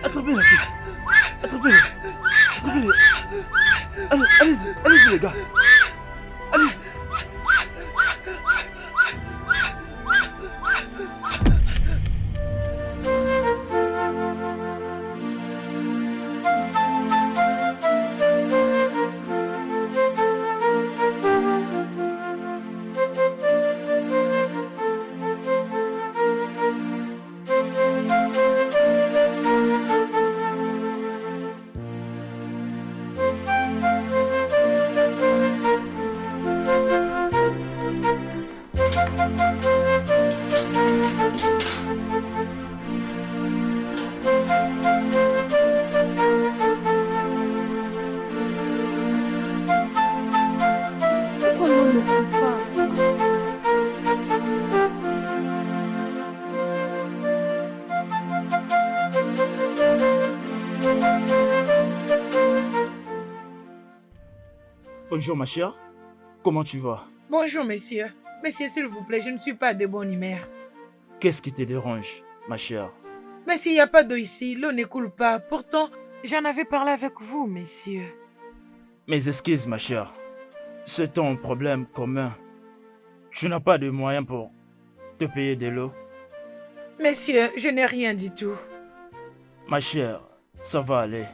Attrapez la fille. Attrapez-le. Attrapez-le. Allez-y les gars. Allez. Pourquoi l'on ne coule pas? Bonjour ma chère. Comment tu vas? Bonjour, messieurs. Messieurs, s'il vous plaît, je ne suis pas de bonne humeur. Qu'est-ce qui te dérange, ma chère? Mais s'il n'y a pas d'eau ici, l'eau ne coule pas. Pourtant, J'en avais parlé avec vous, messieurs. Mes excuses, ma chère. C'est un problème commun. Tu n'as pas de moyens pour te payer de l'eau? messieurs, je n'ai rien du tout. Ma chère, ça va aller.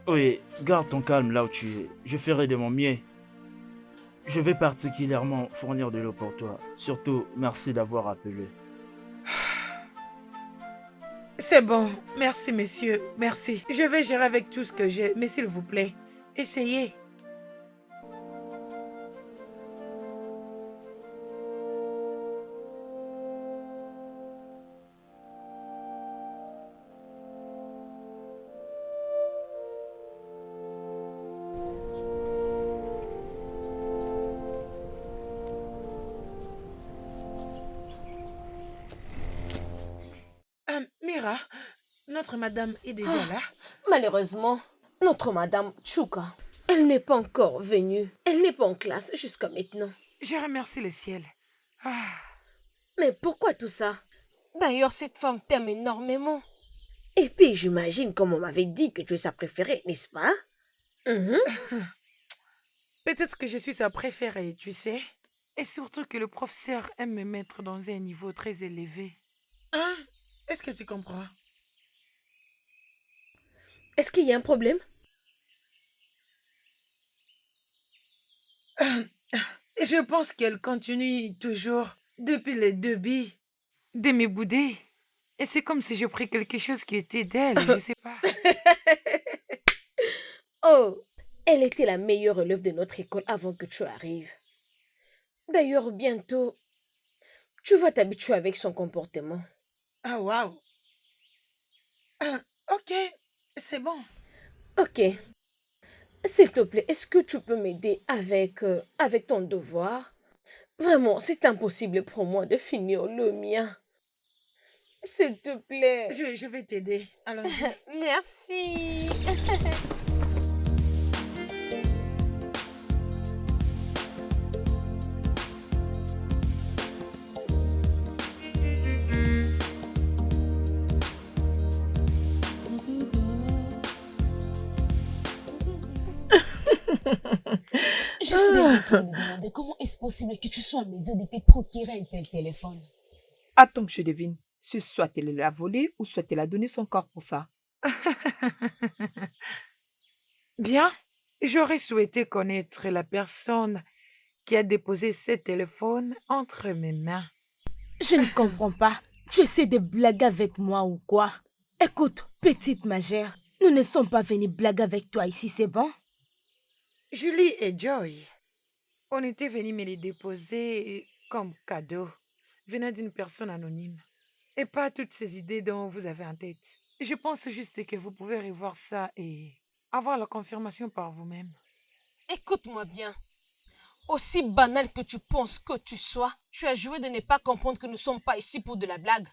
Oui, garde ton calme là où tu es. Je ferai de mon mieux. Je vais particulièrement fournir de l'eau pour toi. Surtout, merci d'avoir appelé. C'est bon. Merci, messieurs. Merci. Je vais gérer avec tout ce que j'ai. Mais s'il vous plaît, essayez. Mira, notre madame est déjà là. Malheureusement, notre madame Chouka, elle n'est pas encore venue. Elle n'est pas en classe jusqu'à maintenant. Je remercie le ciel. Ah, Mais pourquoi tout ça? D'ailleurs, cette femme t'aime énormément. Et puis, j'imagine, comme on m'avait dit, que tu es sa préférée, n'est-ce pas? Mhm. Peut-être que je suis sa préférée, tu sais. et surtout que le professeur aime me mettre dans un niveau très élevé. Hein? Est-ce que tu comprends? Est-ce qu'il y a un problème? Je pense qu'elle continue toujours depuis les débits. De me bouder. Et c'est comme si je pris quelque chose qui était d'elle, je sais pas. Oh, elle était la meilleure élève de notre école avant que tu arrives. D'ailleurs, bientôt, tu vas t'habituer avec son comportement. Ah, waouh. Ok, c'est bon. Ok. S'il te plaît, est-ce que tu peux m'aider avec ton devoir? Vraiment, c'est impossible pour moi de finir le mien. S'il te plaît. Je vais t'aider. Allons-y. Merci. Je suis en train de me demander comment est-ce possible que tu sois à mesure de te procurer un tel téléphone. Attends que je devine. Soit elle l'a volé ou soit elle a donné son corps pour ça. Bien, j'aurais souhaité connaître la personne qui a déposé ce téléphone entre mes mains. Je ne comprends pas. Tu essaies de blaguer avec moi ou quoi? Écoute, petite magère, nous ne sommes pas venus blaguer avec toi ici, c'est bon? Julie et Joy. On était venus me les déposer comme cadeau, venant d'une personne anonyme. Et pas toutes ces idées dont vous avez en tête. Je pense juste que vous pouvez revoir ça et avoir la confirmation par vous-même. Écoute-moi bien. Aussi banal que tu penses que tu sois, tu as joué de ne pas comprendre que nous ne sommes pas ici pour de la blague.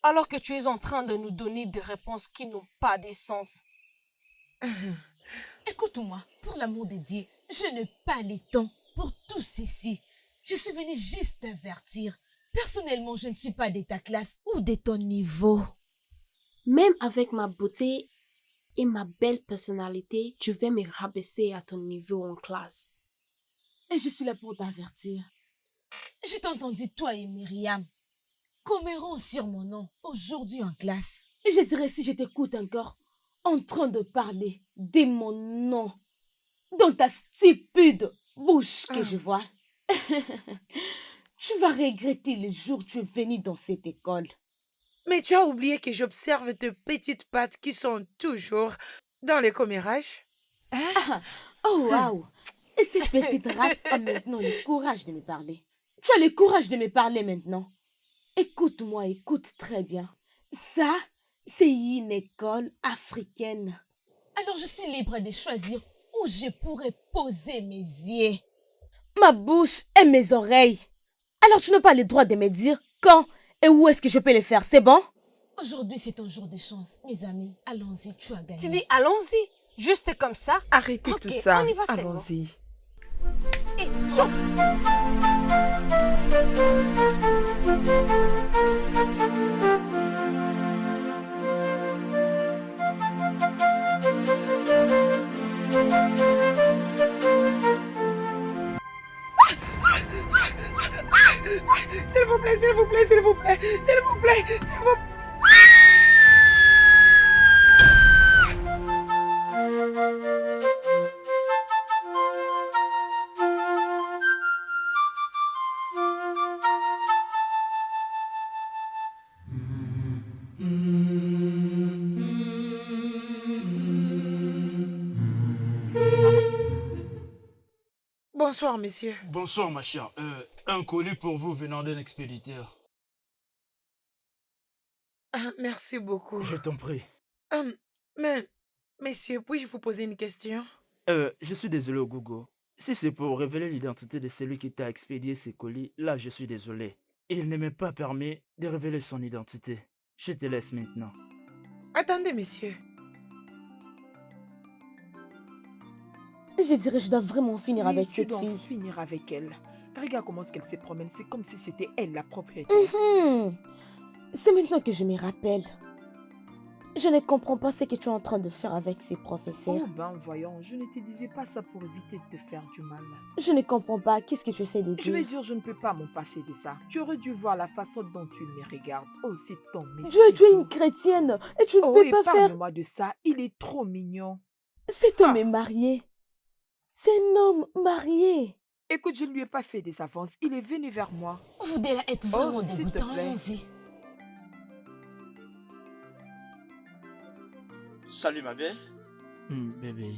Alors que tu es en train de nous donner des réponses qui n'ont pas de sens. Écoute-moi, pour l'amour de Dieu, je n'ai pas le temps pour tout ceci. Je suis venue juste t'avertir. Personnellement, je ne suis pas de ta classe ou de ton niveau. Même avec ma beauté et ma belle personnalité, tu vas me rabaisser à ton niveau en classe. Et je suis là pour t'avertir. Je t'ai entendu, toi et Myriam, commémorant sur mon nom aujourd'hui en classe. Et je dirais si je t'écoute encore en train de parler de mon nom dans ta stupide bouche que je vois. Tu vas regretter le jour où tu es venu dans cette école. Mais tu as oublié que j'observe tes petites pattes qui sont toujours dans les commérages. Oh waouh! Et cette petite rate a maintenant le courage de me parler. Tu as le courage de me parler maintenant. Écoute-moi, écoute très bien. Ça, c'est une école africaine. Alors je suis libre de choisir où je pourrais poser mes yeux. Ma bouche et mes oreilles. Alors tu n'as pas le droit de me dire quand et où est-ce que je peux les faire, c'est bon? Aujourd'hui, c'est un jour de chance, mes amis. Allons-y, tu as gagné. Tu dis allons-y, juste comme ça. Arrêtez Ok, tout ça. on y va, c'est bon. Allons-y. Et toi? S'il vous plaît, s'il vous plaît, s'il vous plaît, s'il vous plaît, s'il vous plaît. Bonsoir, messieurs. Bonsoir, ma chère. Un colis pour vous venant d'un expéditeur. Ah, merci beaucoup. Je t'en prie. Mais, messieurs, puis-je vous poser une question? Je suis désolé, Gogo. Si c'est pour révéler l'identité de celui qui t'a expédié ces colis, là, je suis désolé. Il ne m'est pas permis de révéler son identité. Je te laisse maintenant. Attendez, messieurs. Je dirais je dois vraiment finir Oui, avec tu cette dois fille. finir avec elle. Regarde comment est-ce qu'elle se promène. C'est comme si c'était elle la propriétaire. C'est maintenant que je me rappelle. Je ne comprends pas ce que tu es en train de faire avec ces professeurs. Oh ben voyons, je ne te disais pas ça pour éviter de te faire du mal. Je ne comprends pas. Qu'est-ce que tu essaies de Je veux dire? dire, je ne peux pas m'en passer de ça. Tu aurais dû voir la façon dont tu me regardes. Oh, c'est ton message. Tu es une chrétienne et tu ne Oh, peux et pas faire... parle-moi de ça. Il est trop mignon. Cet homme Ah. est marié. C'est un homme marié. Écoute, je ne lui ai pas fait des avances. Il est venu vers moi. Vous devez être vraiment s'il te dégoûtant. plaît. Allons-y. Salut, ma belle. Bébé,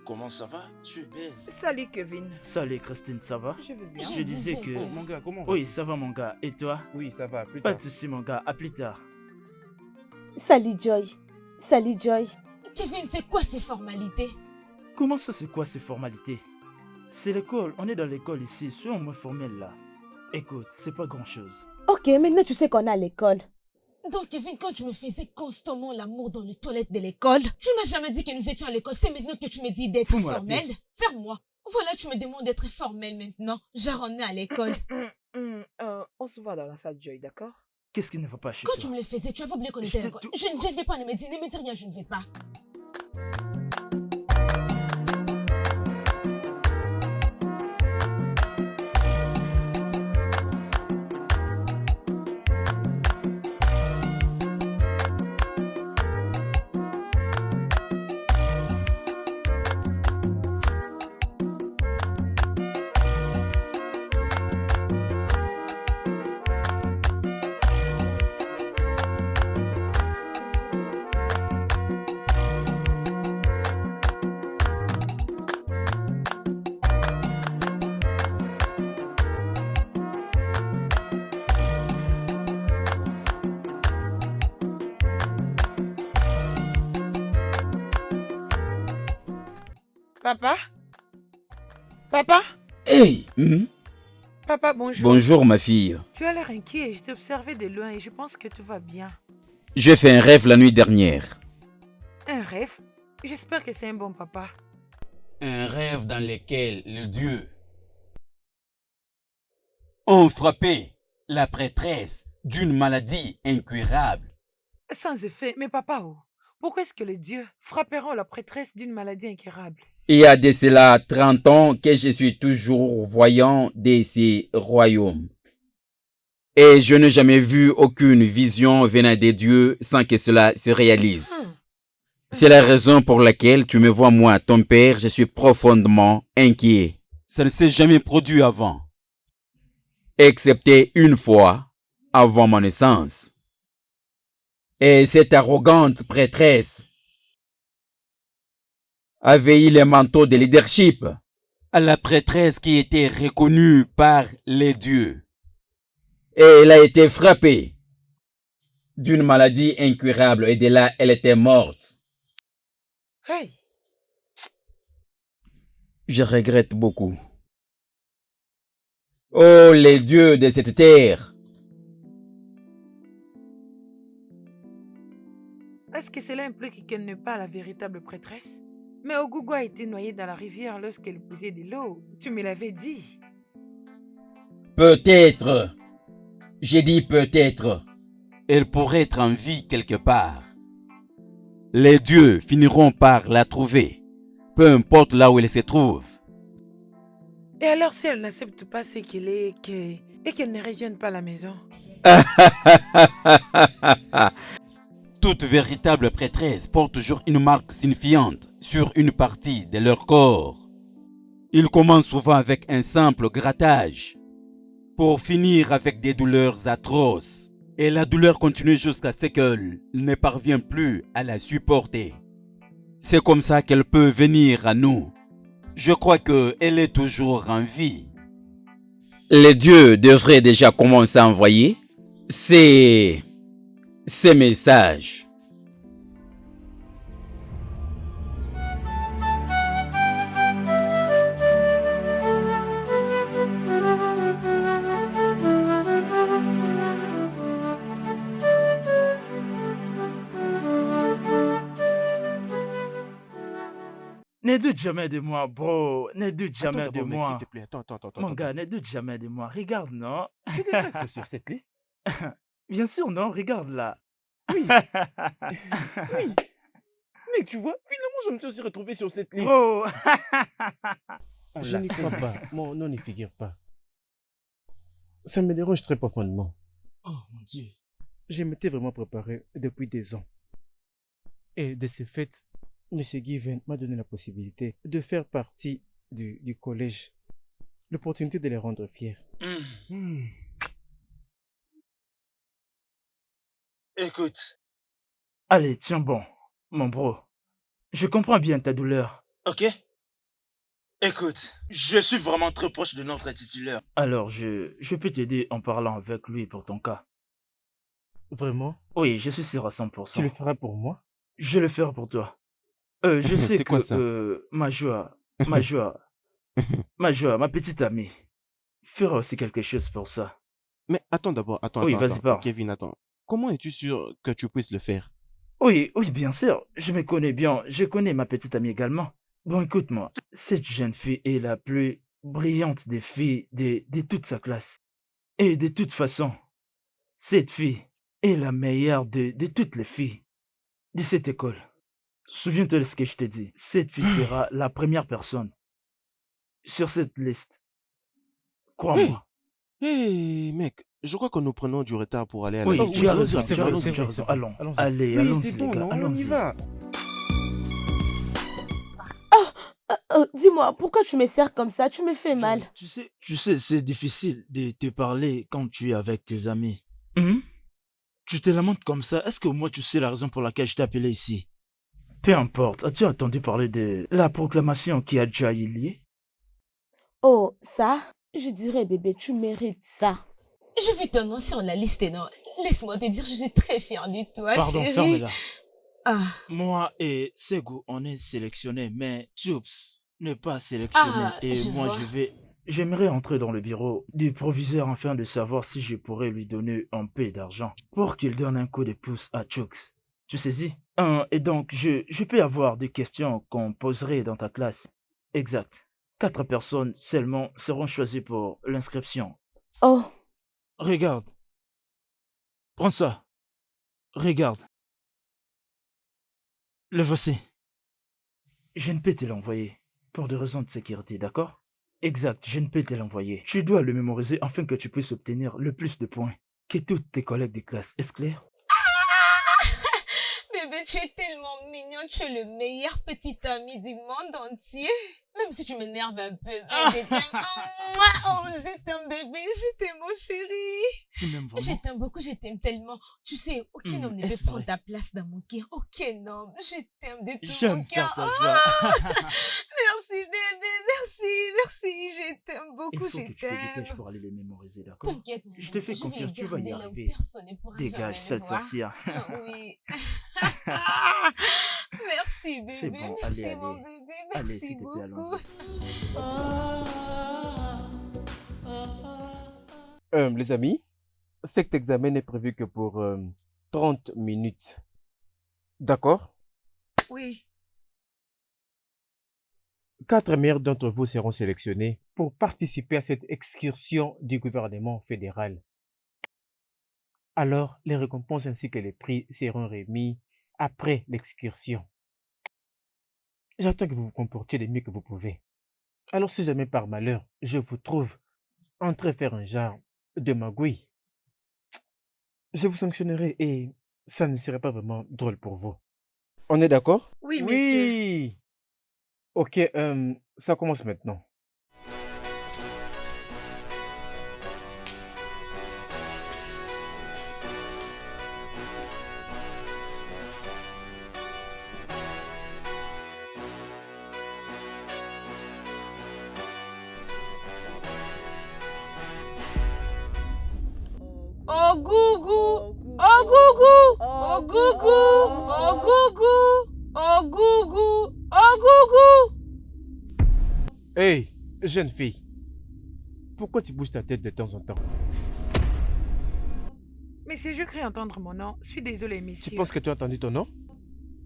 comment ça va? Tu es belle. Salut Kevin. Salut, Christine, ça va? Je vais bien. Je disais que... Oh, Mon gars, comment va? Oui, ça va, mon gars. Et toi? Oui, ça va, plus Pas tard. de soucis, mon gars. À plus tard. Salut Joy. Salut Joy. Kevin, c'est quoi ces formalités? Comment ça, c'est quoi ces formalités? C'est l'école. On est dans l'école ici. Sois au moins formel, là. Écoute, c'est pas grand-chose. Ok, maintenant tu sais qu'on est à l'école. Donc, Kevin, quand tu me faisais constamment l'amour dans les toilettes de l'école, tu m'as jamais dit que nous étions à l'école. C'est maintenant que tu me dis d'être Fous-moi la formel. Ferme-moi. Voilà, tu me demandes d'être formel maintenant. Genre, on est à l'école. On se voit dans la salle Joy, d'accord? Qu'est-ce qui ne va pas chez Quand toi? tu me le faisais, tu avais oublié qu'on Je était à t'ai l'école. tout- Je ne vais pas, ne me dis rien, je ne vais pas. Papa? Papa? Hey, Papa, bonjour. bonjour ma fille. Tu as l'air inquiet. Je t'ai observé de loin et je pense que tout va bien. J'ai fait un rêve la nuit dernière. Un rêve? J'espère que c'est un bon papa. Un rêve dans lequel les dieux ont frappé la prêtresse d'une maladie incurable. Sans effet, mais papa, oh, pourquoi est-ce que les dieux frapperont la prêtresse d'une maladie incurable? Il y a de cela 30 ans que je suis toujours voyant de ces royaumes. Et je n'ai jamais vu aucune vision venant des dieux sans que cela se réalise. C'est la raison pour laquelle tu me vois, moi, ton père, je suis profondément inquiet. Ça ne s'est jamais produit avant. Excepté une fois, avant mon naissance. Et cette arrogante prêtresse avait eu le manteau de leadership à la prêtresse qui était reconnue par les dieux. Et elle a été frappée d'une maladie incurable et de là, elle était morte. Hey, Je regrette beaucoup. Oh, les dieux de cette terre! Est-ce que cela implique qu'elle n'est pas la véritable prêtresse? Mais Ogogo a été noyée dans la rivière lorsqu'elle puisait de l'eau. Tu me l'avais dit. Peut-être. J'ai dit peut-être. Elle pourrait être en vie quelque part. Les dieux finiront par la trouver, peu importe là où elle se trouve. et alors si elle n'accepte pas ce qu'il est et qu'elle ne revienne pas à la maison? Toute véritable prêtresse porte toujours une marque signifiante sur une partie de leur corps. Ils commencent souvent avec un simple grattage, pour finir avec des douleurs atroces. Et la douleur continue jusqu'à ce qu'elle ne parvient plus à la supporter. C'est comme ça qu'elle peut venir à nous. Je crois qu'elle est toujours en vie. Les dieux devraient déjà commencer à envoyer ces messages. Ne doute jamais de moi, bro. Ne doute Attends jamais de d'abord, mec, s'il te moi. plaît. Attends. Mon gars, ne doute jamais de moi. Regarde, non? Tu devrais être sur cette liste. Bien sûr, non? Regarde là. Oui, oui. Mec, tu vois, finalement, je me suis aussi retrouvé sur cette liste. Bro. On Je l'a n'y fait. crois pas. Mon nom n'y figure pas. Ça me dérange très profondément. Oh mon Dieu. Je m'étais vraiment préparé depuis des ans. Et de ce fait, M. Given m'a donné la possibilité de faire partie du collège. L'opportunité de les rendre fiers. Écoute, Allez, tiens bon, mon bro. Je comprends bien ta douleur. ok? Écoute, je suis vraiment trop proche de notre titulaire. Alors, je peux t'aider en parlant avec lui pour ton cas. Vraiment? Oui, je suis sûr à Tu le 100%. feras pour moi? Je le ferai pour toi. Je sais C'est quoi ça? que ma joie, ma petite amie, fera aussi quelque chose pour ça. Mais attends d'abord, Oui, vas-y, parle. Kevin, attends. Comment es-tu sûr que tu puisses le faire? Oui, oui, bien sûr. Je me connais bien. Je connais ma petite amie également. Bon, écoute-moi. Cette jeune fille est la plus brillante des filles de toute sa classe. Et de toute façon, cette fille est la meilleure de toutes les filles de cette école. Souviens-toi de ce que je t'ai dit. Cette fille sera la première personne sur cette liste. Hey, Crois-moi. hey, mec, je crois que nous prenons du retard pour aller à la Oui, Oh lecture. tu as oui, raison, c'est tu as vrai, raison, c'est tu as vrai, raison. c'est vrai. Allons, Allons-y. allez, Oui, allons-y, c'est les bon, gars, non, on y allons-y. va. Dis-moi, pourquoi tu me serres comme ça? Tu me fais mal. Tu sais, c'est difficile de te parler quand tu es avec tes amis. Mhm. Tu te lamentes comme ça. Est-ce que moi, tu sais la raison pour laquelle je t'ai appelé ici? Peu importe. As-tu entendu parler de la proclamation qui a déjà eu lieu? Oh, ça, je dirais, bébé, tu mérites ça. Je vais ton nom sur la liste, non? Laisse-moi te dire, je suis très fière de toi, Pardon, chérie. ferme-la. Ah, Moi et Segu, on est sélectionnés, mais Tubes n'est pas sélectionné. Et je moi, vois. J'aimerais entrer dans le bureau du proviseur afin de savoir si je pourrais lui donner un peu d'argent pour qu'il donne un coup de pouce à Chooks. Tu saisis? Et donc, je peux avoir des questions qu'on poserait dans ta classe. Exact. 4 personnes seulement seront choisies pour l'inscription. Oh, Regarde. Prends ça. Regarde. Le voici. Je ne peux te l'envoyer. Pour des raisons de sécurité, d'accord? Exact, je ne peux te l'envoyer. Tu dois le mémoriser afin que tu puisses obtenir le plus de points que tous tes collègues de classe. Est-ce clair? Bébé, tu es tellement mignon, tu es le meilleur petit ami du monde entier. Même si tu m'énerves un peu, mais je t'aime. Oh, je t'aime bébé, je t'aime mon chéri. Tu m'aimes Je vraiment? t'aime beaucoup, je t'aime tellement. Tu sais, aucun homme ne peut est-ce prendre vrai? ta place dans mon cœur. Aucun homme. Je t'aime de tout mon J'aime cœur. faire ta Merci bébé, merci. Je t'aime Il beaucoup, faut je que tu te dépêches t'aime. pour aller les mémoriser, d'accord? T'inquiète, mon Je te fais amour, je vais les confiance, tu vas y garder là où arriver. personne ne pourra Dégage jamais cette les voir. sorcière. Oui. Merci C'est bébé, bon, merci allez, mon allez. bébé, Allez, merci s'il te plaît, beaucoup. allons-y. Les amis, cet examen n'est prévu que pour 30 minutes. D'accord? Oui. 4 meilleurs d'entre vous seront sélectionnés pour participer à cette excursion du gouvernement fédéral. Alors, les récompenses ainsi que les prix seront remis après l'excursion. J'attends que vous vous comportiez le mieux que vous pouvez. Alors, si jamais par malheur, je vous trouve en train de faire un genre de magouille, je vous sanctionnerai et ça ne serait pas vraiment drôle pour vous. On est d'accord? Oui, messieurs. Oui! Ok, ça commence maintenant. Oh gougou, oh gougou, oh gougou, oh gougou, oh gougou, oh gougou. Hey, jeune fille, pourquoi tu bouges ta tête de temps en temps? Messieurs, je crains entendre mon nom. Je suis désolée, Tu messieurs. penses que tu as entendu ton nom?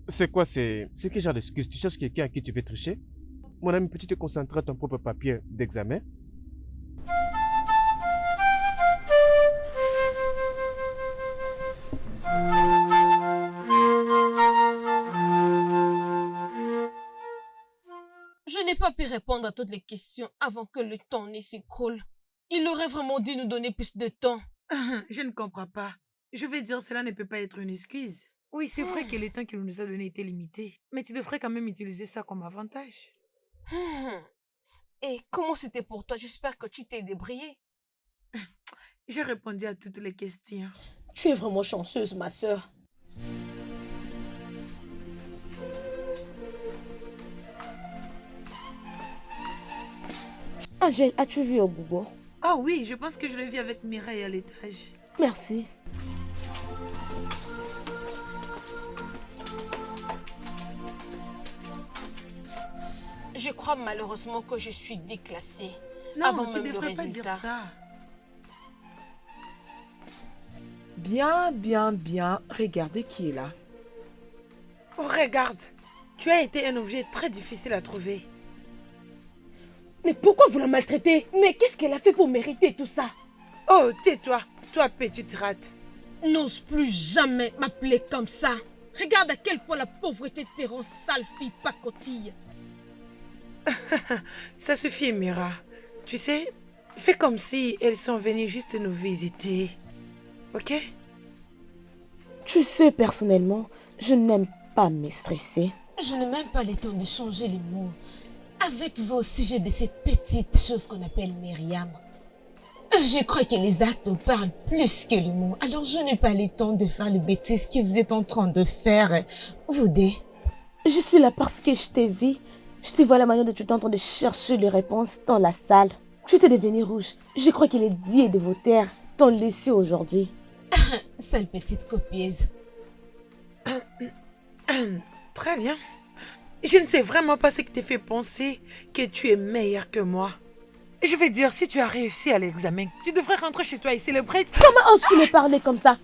C'est quoi, c'est quel genre d'excuse? Tu cherches quelqu'un à qui tu veux tricher? Mon ami, peux-tu te concentrer à ton propre papier d'examen? Je n'ai pas pu répondre à toutes les questions avant que le temps ne s'écoule. Il aurait vraiment dû nous donner plus de temps. Je ne comprends pas. Je vais dire, cela ne peut pas être une excuse. Oui, c'est vrai que le temps qu'il nous a donné était limité. Mais tu devrais quand même utiliser ça comme avantage. Et comment c'était pour toi? J'espère que tu t'es débrouillée. J'ai répondu à toutes les questions. Tu es vraiment chanceuse, ma sœur. Angèle, as-tu vu Ogogo? Ah oui, je pense que je le vis avec Mireille à l'étage. Merci. Je crois malheureusement que je suis déclassée. Non, Avant tu même le devrais pas dire résultat. ça. Bien. Regardez qui est là. Oh, regarde. Tu as été un objet très difficile à trouver. Mais pourquoi vous la maltraitez? Mais qu'est-ce qu'elle a fait pour mériter tout ça? Oh, tais-toi. Toi, petite rate. N'ose plus jamais m'appeler comme ça. Regarde à quel point la pauvreté te rend sale fille pacotille. Ça suffit, Mira. Tu sais, fais comme si elles sont venues juste nous visiter. Ok? Tu sais, personnellement, je n'aime pas me stresser. Je n'ai même pas le temps de changer les mots. Avec vous au sujet de cette petite chose qu'on appelle Myriam. Je crois que les actes parlent plus que les mots. Alors je n'ai pas le temps de faire les bêtises que vous êtes en train de faire, vous deux. Je suis là parce que je t'ai vu. Je te vois la manière dont tu es en train de chercher les réponses dans la salle. Tu étais devenue rouge. Je crois que les dieux de vos terres t'ont laissé aujourd'hui. Sale petite copieuse. Très bien. Je ne sais vraiment pas ce qui te fait penser que tu es meilleur que moi. Je vais dire, si tu as réussi à l'examen, tu devrais rentrer chez toi et célébrer. Comment oses-tu me parler comme ça?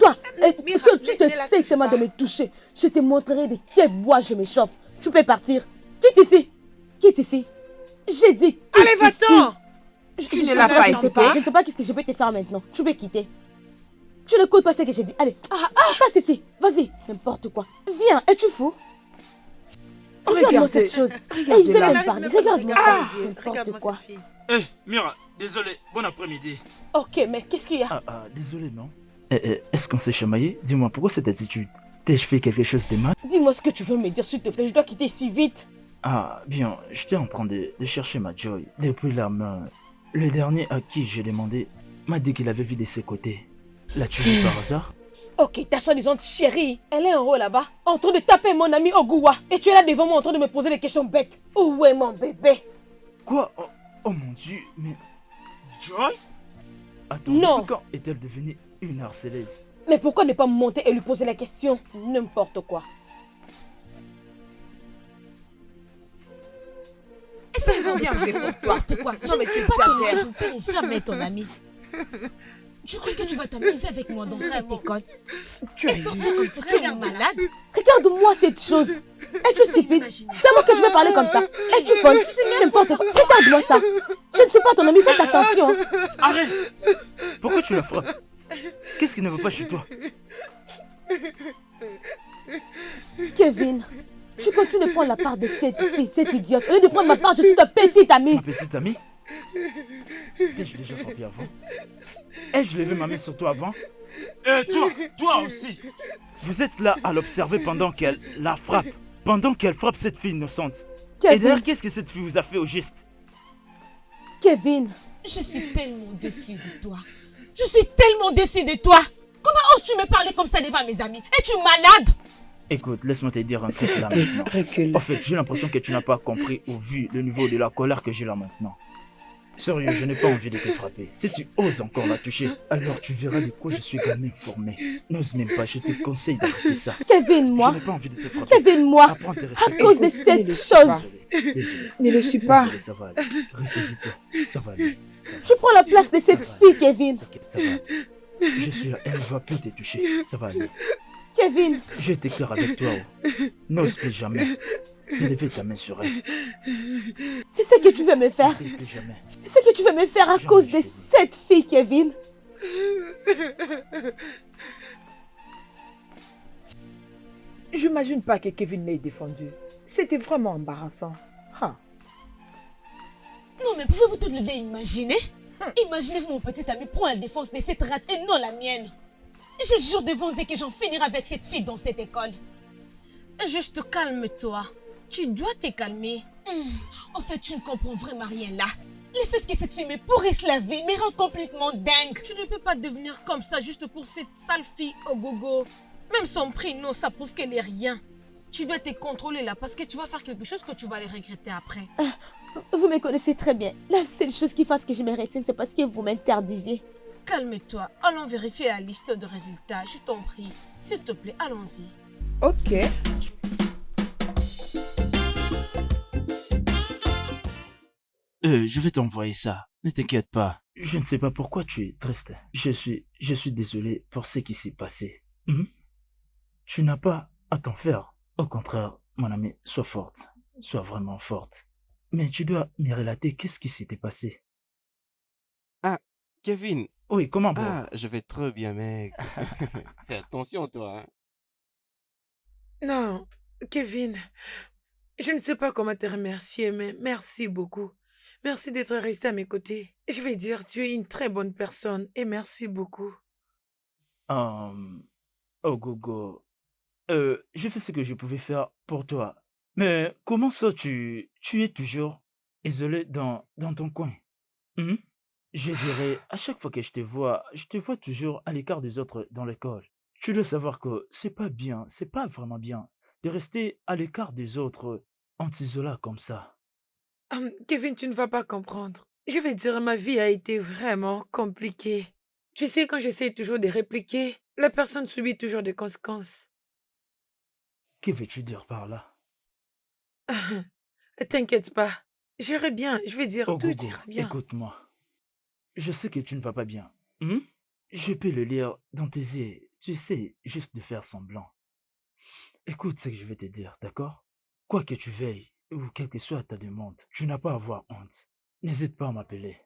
Toi, Mira, si tu ne te la sais touche seulement pas. de me toucher, je te montrerai de quel bois je m'échauffe. Tu peux partir. Quitte ici. Quitte ici. J'ai dit quitte Allez, ici. va-t'en! Tu ne l'as pas été. Je ne sais pas ce que je peux te faire maintenant. Tu peux quitter. Tu n'écoutes pas ce que j'ai dit. Allez, passe ici. Vas-y. N'importe quoi. Viens. Es-tu fou? Regarde-moi cette chose. Et il veut Elle même arrive parler. même pas à Regarde-moi regarder ça. mes yeux. N'importe Regarde-moi quoi. cette fille. Eh, Mira, désolé, bon après-midi. Ok, mais qu'est-ce qu'il y a? Désolé, non. Est-ce qu'on s'est chamaillé? Dis-moi, pourquoi cette attitude? T'ai-je fait quelque chose de mal? Dis-moi ce que tu veux me dire, s'il te plaît. Je dois quitter si vite. Ah, bien, j'étais en train de chercher ma Joy. Depuis la main, le dernier à qui j'ai demandé m'a dit qu'il avait vu de ses côtés. L'as-tu vu par hasard? Ok, ta soi-disant chérie, elle est en haut là-bas, en train de taper mon ami Oguwa. Et tu es là devant moi en train de me poser des questions bêtes. Où est mon bébé? Quoi? Oh mon Dieu, mais... Joy? Attends, Non. depuis quand est-elle devenue une harceleuse? Mais pourquoi ne pas monter et lui poser la question? N'importe quoi. Ça va bien fait pour toi. N'importe quoi. Non, mais tu pas ton exagères. je ne serai jamais ton ami. Tu crois que tu vas t'amuser avec moi dans cette école? Tu Et es sortir comme ça, tu es malade? Regarde-moi cette chose. Es-tu stupide? C'est à moi que tu veux parler comme ça. Es-tu folle? N'importe quoi. Regarde-moi ça. Je ne suis pas ton ami, fais attention. Arrête! Pourquoi tu la frappes? Qu'est-ce qui ne va pas chez toi? Kevin, tu continues de prendre la part de cette fille, cette idiote. Au lieu de prendre ma part, je suis ta petite amie. Ma petite amie? T'ai-je déjà frappé avant? Ai-je levé ma main sur toi avant? Et toi aussi. Vous êtes là à l'observer pendant qu'elle la frappe. Pendant qu'elle frappe cette fille innocente. Et Kevin, d'ailleurs, qu'est-ce que cette fille vous a fait au geste? Kevin, Je suis tellement déçue de toi. Je suis tellement déçue de toi. Comment oses-tu me parler comme ça devant mes amis? Es-tu malade? Écoute, laisse-moi te dire un truc là maintenant. Recule. En fait, j'ai l'impression que tu n'as pas compris ou vu le niveau de la colère que j'ai là maintenant. Sérieux, je n'ai pas envie de te frapper. Si tu oses encore la toucher, alors tu verras de quoi je suis gamin formé. N'ose même pas, je te conseille d'arrêter ça. Kevin, moi. Je n'ai pas envie de te frapper. Kevin, moi. Apprends à te À respecter. cause de cette Désolé, chose. Désolé. Ne le suis pas. Désolé, ça va aller. Ressaisis-toi. Ça va aller. Je prends la place de cette fille, Kevin. T'inquiète, ça va. Je suis là, elle ne va plus te toucher. Ça va aller. Kevin, Je été clair avec toi. Oh. N'ose plus jamais. Levez ta main sur elle. c'est ce que tu veux me faire. N'essaie plus jamais. C'est ce que tu veux me faire à cause de cette fille, Kevin. J'imagine pas que Kevin l'ait défendu. C'était vraiment embarrassant. Ah. Non, mais pouvez-vous toutes les deux imaginer? Imaginez-vous mon petit ami prend la défense de cette rate et non la mienne. Je jure devant Dieu que j'en finirai avec cette fille dans cette école. Juste calme-toi. Tu dois te calmer. En fait, tu ne comprends vraiment rien là. Le fait que cette fille me pourrisse la vie me rend complètement dingue. Tu ne peux pas devenir comme ça juste pour cette sale fille au gogo. Même son prénom, ça prouve qu'elle est rien. Tu dois te contrôler là parce que tu vas faire quelque chose que tu vas les regretter après. Vous me connaissez très bien. La seule chose qui fasse que je me retienne, c'est parce que vous m'interdisiez. Calme-toi. Allons vérifier la liste de résultats. Je t'en prie. S'il te plaît, allons-y. Ok. Je vais t'envoyer ça. Ne t'inquiète pas. Je ne sais pas pourquoi tu es triste. Je suis désolé pour ce qui s'est passé. Tu n'as pas à t'en faire. Au contraire, mon ami, sois forte. Sois vraiment forte. Mais tu dois me relater qu'est-ce qui s'était passé. Kevin, Oui, comment bro? je vais très bien, mec. Fais attention, toi. Hein. Non, Kevin, je ne sais pas comment te remercier, mais merci beaucoup. Merci d'être resté à mes côtés. Je vais dire, tu es une très bonne personne et merci beaucoup. Oh Gogo, j'ai fait ce que je pouvais faire pour toi. Mais comment ça tu es toujours isolé dans ton coin? Mhm. Je dirais, à chaque fois que je te vois toujours à l'écart des autres dans l'école. Tu dois savoir que c'est pas bien, c'est pas vraiment bien de rester à l'écart des autres en t'isolant comme ça. Kevin, tu ne vas pas comprendre. Je vais dire, ma vie a été vraiment compliquée. Tu sais, quand j'essaie toujours de répliquer, la personne subit toujours des conséquences. Que veux-tu dire par là? T'inquiète pas, j'irai bien. Je vais dire, Oh tout Gogo, ira bien. écoute-moi. Je sais que tu ne vas pas bien. Hmm? Je peux le lire dans tes yeux. Tu essaies juste de faire semblant. Écoute ce que je vais te dire, d'accord? Quoi que tu veilles, ou quelle que soit ta demande, tu n'as pas à avoir honte. N'hésite pas à m'appeler.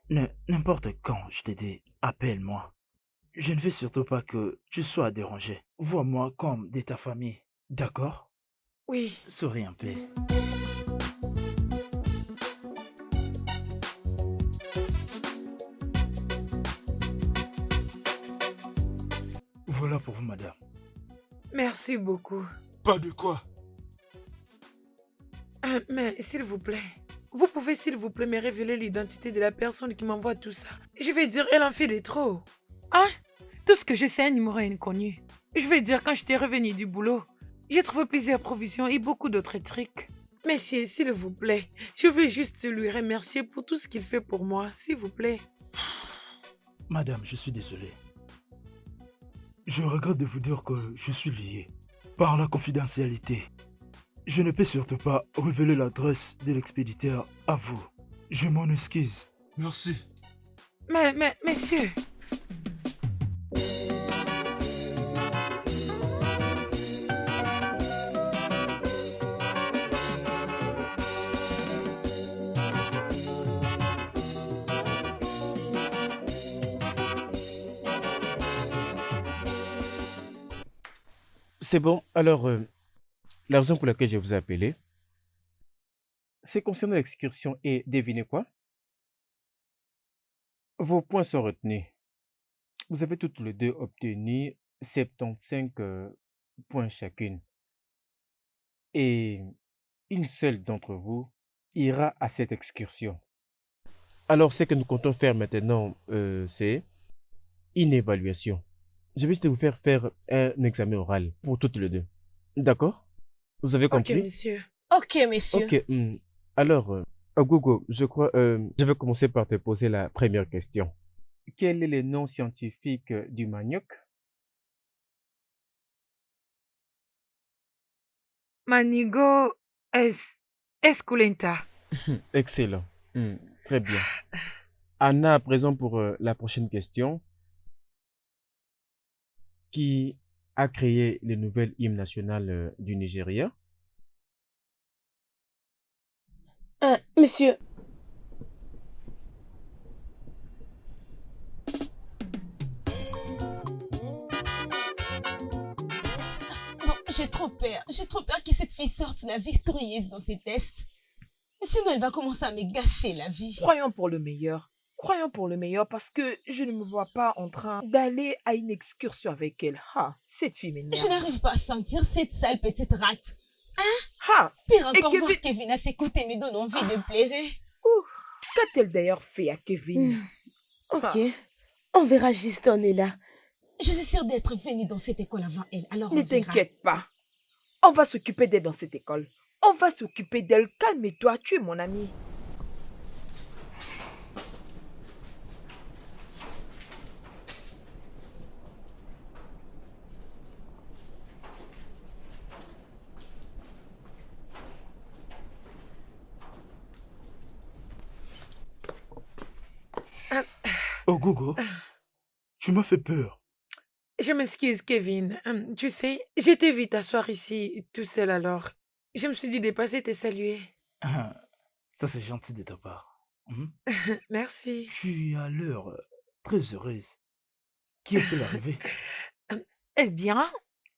N'importe quand je te dis, appelle-moi. Je ne veux surtout pas que tu sois dérangé. Vois-moi comme de ta famille, d'accord? Oui. Souris un peu. Voilà pour vous, madame. Merci beaucoup. Pas de quoi. Mais s'il vous plaît, vous pouvez s'il vous plaît me révéler l'identité de la personne qui m'envoie tout ça. Je vais dire, elle en fait de trop. Hein? Tout ce que je sais, un numéro inconnu. Je vais dire, quand j'étais revenu du boulot, j'ai trouvé plusieurs provisions et beaucoup d'autres trucs. Monsieur, s'il vous plaît, je veux juste lui remercier pour tout ce qu'il fait pour moi, s'il vous plaît. Madame, je suis désolé. Je regrette de vous dire que je suis lié par la confidentialité. Je ne peux surtout pas révéler l'adresse de l'expéditeur à vous. Je m'en excuse. Merci. Mais, monsieur, C'est bon. Alors, la raison pour laquelle je vous ai appelé, c'est concernant l'excursion et devinez quoi? Vos points sont retenus. Vous avez toutes les deux obtenu 75 points chacune. Et une seule d'entre vous ira à cette excursion. Alors, ce que nous comptons faire maintenant, c'est une évaluation. Je vais juste vous faire un examen oral pour toutes les deux. D'accord? Vous avez Ok, compris? monsieur. Ok, messieurs. Ok. Alors, Gogo, je crois, je vais commencer par te poser la première question. Quel est le nom scientifique du manioc? Manigo esculenta. Excellent. Très bien. Anna, à présent pour la prochaine question. Qui a créé le nouvel hymne national du Nigeria? Monsieur, Bon, j'ai trop peur. J'ai trop peur que cette fille sorte la victorieuse dans ses tests. Sinon, elle va commencer à me gâcher la vie. Croyons pour le meilleur. Croyons pour le meilleur parce que je ne me vois pas en train d'aller à une excursion avec elle. Ah, cette fille Je m'énerve. n'arrive pas à sentir cette sale petite rate. Ah, Pire et encore, voir Kevin... Kevin à s'écouter me donne envie de pleurer. Ouh, qu'a-t-elle d'ailleurs fait à Kevin? ok. Ah, On verra juste, on est là. Je suis sûre d'être venue dans cette école avant elle, alors on ne verra. t'inquiète pas. On va s'occuper d'elle dans cette école. On va s'occuper d'elle. Calme-toi, tu es mon ami. Oh, Gogo, tu m'as fait peur. Je m'excuse, Kevin. Tu sais, j'étais vite t'asseoir ici, tout seul alors. Je me suis dit de passer te saluer. Ah, ça, c'est gentil de ta part. Merci. Tu as l'air très heureuse. Qui est-il arrivé? Eh bien,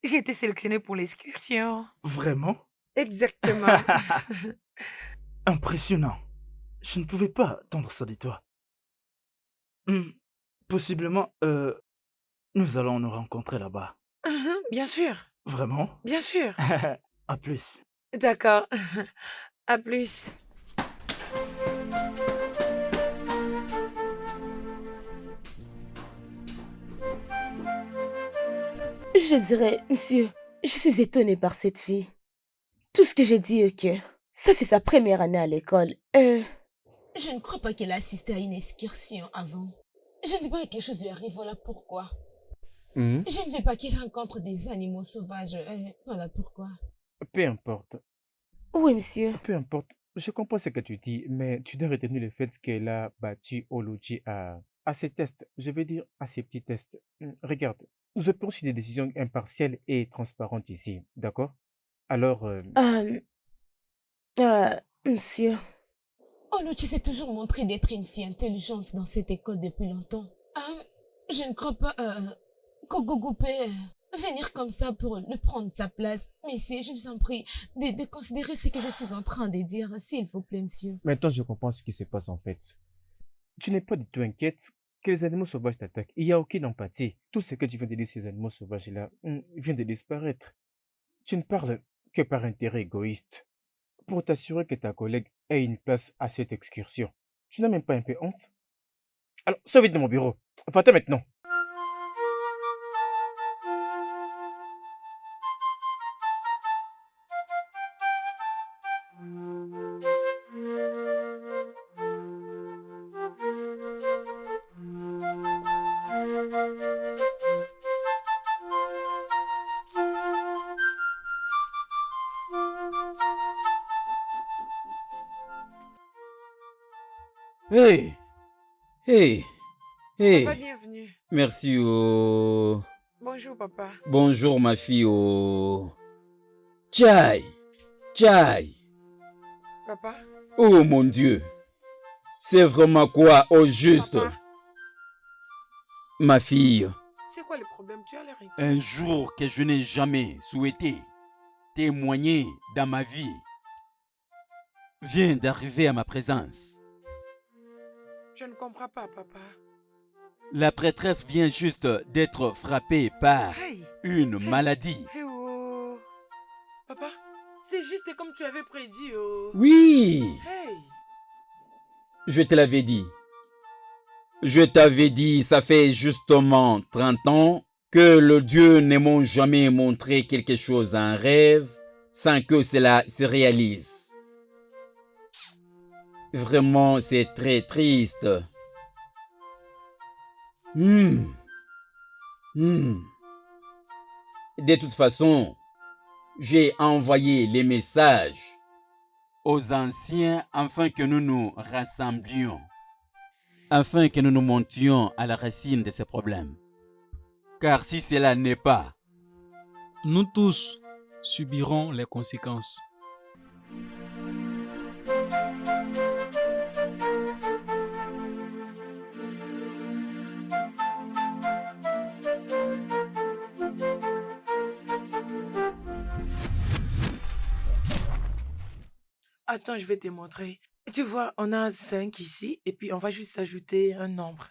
j'ai été sélectionnée pour l'excursion. Vraiment? Exactement. Impressionnant. Je ne pouvais pas attendre ça de toi. Possiblement, nous allons nous rencontrer là-bas. Bien sûr. Vraiment? Bien sûr. À plus. D'accord. À plus. Je dirais, monsieur, je suis étonnée par cette fille. Tout ce que j'ai dit, ok. Ça, c'est sa première année à l'école. Je ne crois pas qu'elle a assisté à une excursion avant. Je ne veux pas que quelque chose lui arrive, voilà pourquoi. Je ne veux pas qu'elle rencontre des animaux sauvages, voilà pourquoi. Peu importe. Oui, monsieur. Peu importe. Je comprends ce que tu dis, mais tu dois retenir le fait qu'elle a battu Oluji à ses tests. Je veux dire, à ses petits tests. Regarde, nous opérons sur des décisions impartiales et transparentes ici, d'accord? Alors, Monsieur. Oluchi s'est toujours montré d'être une fille intelligente dans cette école depuis longtemps. Je ne crois pas qu'Ogogo peut venir comme ça pour le prendre sa place. Mais je vous en prie de considérer ce que je suis en train de dire, s'il vous plaît, monsieur. maintenant je comprends ce qui se passe en fait. Tu n'es pas du tout inquiète que les animaux sauvages t'attaquent, il n'y a aucune empathie. Tout ce que tu viens de dire, ces animaux sauvages-là, vient de disparaître. Tu ne parles que par intérêt égoïste, pour t'assurer que ta collègue ait une place à cette excursion. Tu n'as même pas un peu honte? Alors, sors vite de mon bureau. Va-t'en maintenant. Hey, hey, Papa, hey. bienvenue. Merci, oh. Bonjour, papa. Bonjour, ma fille, oh. Chai, Chai. Papa, Oh mon Dieu. C'est vraiment quoi au juste? papa, Ma fille, c'est quoi le problème? Tu as l'air inquiet. un jour que je n'ai jamais souhaité témoigner dans ma vie vient d'arriver à ma présence. Je ne comprends pas, papa. La prêtresse vient juste d'être frappée par Hey, une maladie. hey, oh. Papa, c'est juste comme tu avais prédit. Oh. Oui, Hey, je te l'avais dit. Je t'avais dit, ça fait justement 30 ans que le Dieu ne m'a jamais montré quelque chose en rêve sans que cela se réalise. Vraiment, c'est très triste. Hmm. Hmm. De toute façon, j'ai envoyé les messages aux anciens afin que nous nous rassemblions, afin que nous nous montions à la racine de ces problèmes. Car si cela n'est pas, Nous tous subirons les conséquences. attends, je vais te montrer. Tu vois, on a 5 ici, et puis on va juste ajouter un nombre.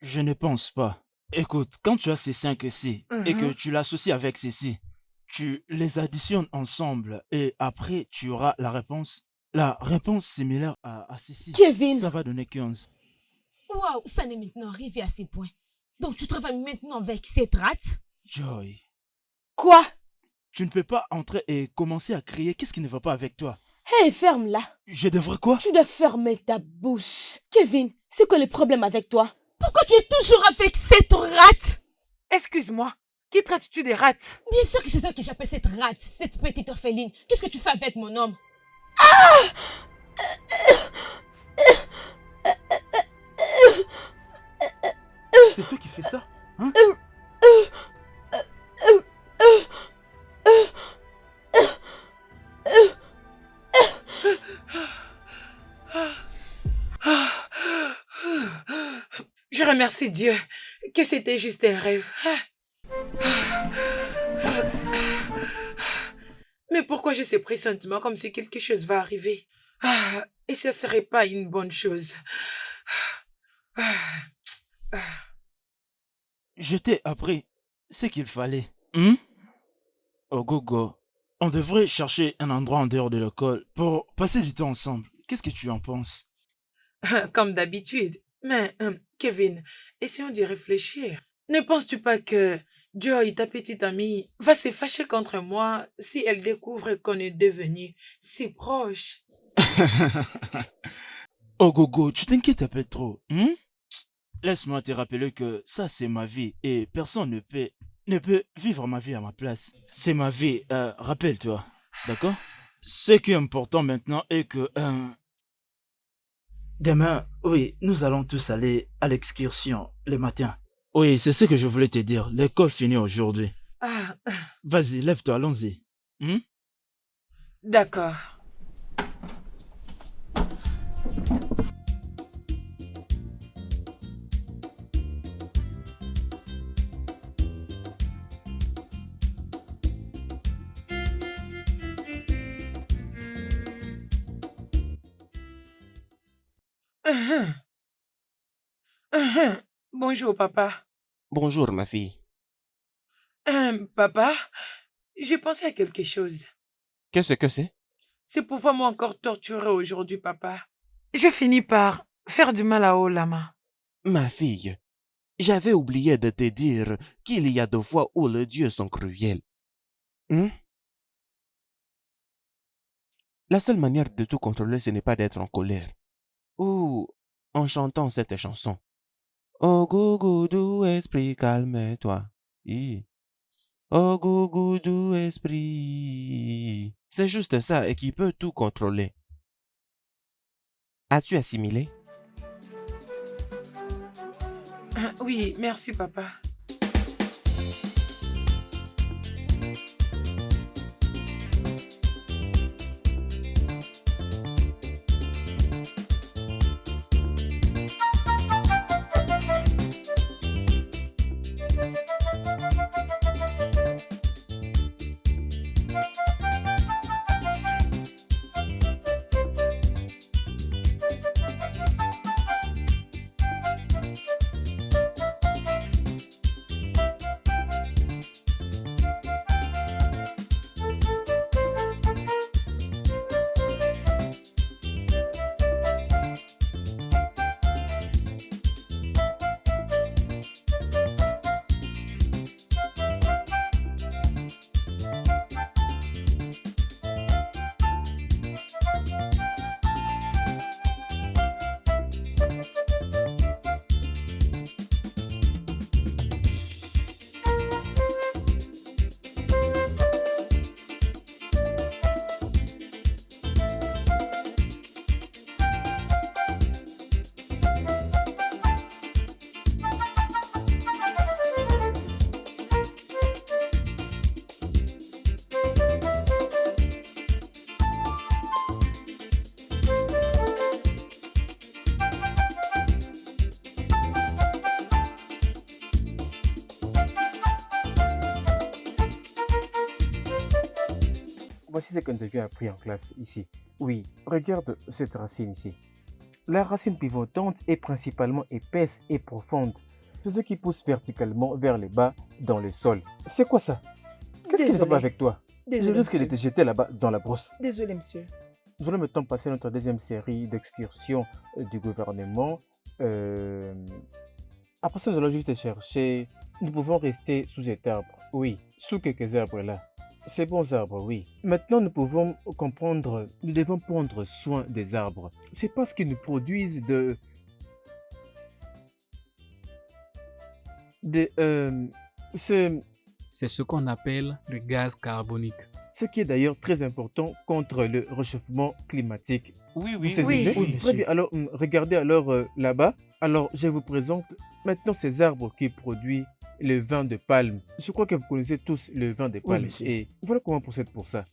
Je ne pense pas. Écoute, quand tu as ces 5 ici et que tu l'associes avec ceci, tu les additionnes ensemble et après tu auras la réponse. La réponse similaire à ceci. Kevin! Ça va donner 15. Waouh, ça n'est maintenant arrivé à ce point. Donc tu travailles maintenant avec cette rate? Joy, Quoi? tu ne peux pas entrer et commencer à crier. Qu'est-ce qui ne va pas avec toi? Hé, ferme-la. Je devrais quoi? Tu dois fermer ta bouche. Kevin, c'est quoi le problème avec toi? Pourquoi tu es toujours avec cette rate? Excuse-moi, qui traites-tu des rats? Bien sûr que c'est toi qui j'appelle cette rate, cette petite orpheline. Qu'est-ce que tu fais avec mon homme? C'est toi qui fais ça, hein? Je remercie Dieu que c'était juste un rêve. Mais pourquoi j'ai ce pressentiment comme si quelque chose va arriver? Et ce serait pas une bonne chose. Je t'ai appris ce qu'il fallait. Oh Gogo, on devrait chercher un endroit en dehors de l'école pour passer du temps ensemble. Qu'est-ce que tu en penses? Comme d'habitude. Mais, Kevin, essayons d'y réfléchir. Ne penses-tu pas que Joy, ta petite amie, va se fâcher contre moi si elle découvre qu'on est devenus si proches? Oh Gogo, tu t'inquiètes un peu trop. Laisse-moi te rappeler que ça c'est ma vie et personne ne peut vivre ma vie à ma place. C'est ma vie, rappelle-toi, d'accord? Ce qui est important maintenant est que... Demain, oui, nous allons tous aller à l'excursion le matin. Oui, c'est ce que je voulais te dire. L'école finit aujourd'hui. Ah, Vas-y, lève-toi, allons-y. d'accord. Bonjour, papa. Bonjour, ma fille. Papa, j'ai pensé à quelque chose. Qu'est-ce que c'est? C'est pouvoir moi encore torturer aujourd'hui, papa. Je finis par faire du mal à Olama. Ma fille, j'avais oublié de te dire qu'il y a des fois où les dieux sont cruels. Hmm? La seule manière de tout contrôler, ce n'est pas d'être en colère. Ou en chantant cette chanson. Oh gougoudou esprit, calme-toi. Hi. Oh gougoudou esprit. C'est juste ça et qui peut tout contrôler. As-tu assimilé? Oui, merci, papa. Voici ce que nous avions appris en classe ici. Oui, regarde cette racine ici. La racine pivotante est principalement épaisse et profonde. C'est ce qui pousse verticalement vers le bas dans le sol. C'est quoi ça? Qu'est-ce qui ne va pas avec toi? Je Désolé, risque de monsieur. te jeter là-bas dans la brosse. Désolé, monsieur. Nous allons maintenant passer à notre deuxième série d'excursions du gouvernement. Après ça, nous allons juste chercher. Nous pouvons rester sous cet arbre. Oui, sous quelques arbres là. Ces bons arbres, oui. Maintenant, nous pouvons comprendre. Nous devons prendre soin des arbres. C'est parce qu'ils nous produisent C'est ce qu'on appelle le gaz carbonique. ce qui est d'ailleurs très important contre le réchauffement climatique. Oui, Vous oui, saisissez? oui. Très bien. Alors, regardez alors là-bas. Alors, je vous présente maintenant ces arbres qui produisent le vin de palme. Je crois que vous connaissez tous le vin de Oui, palme. monsieur. Et voilà comment on procède pour ça.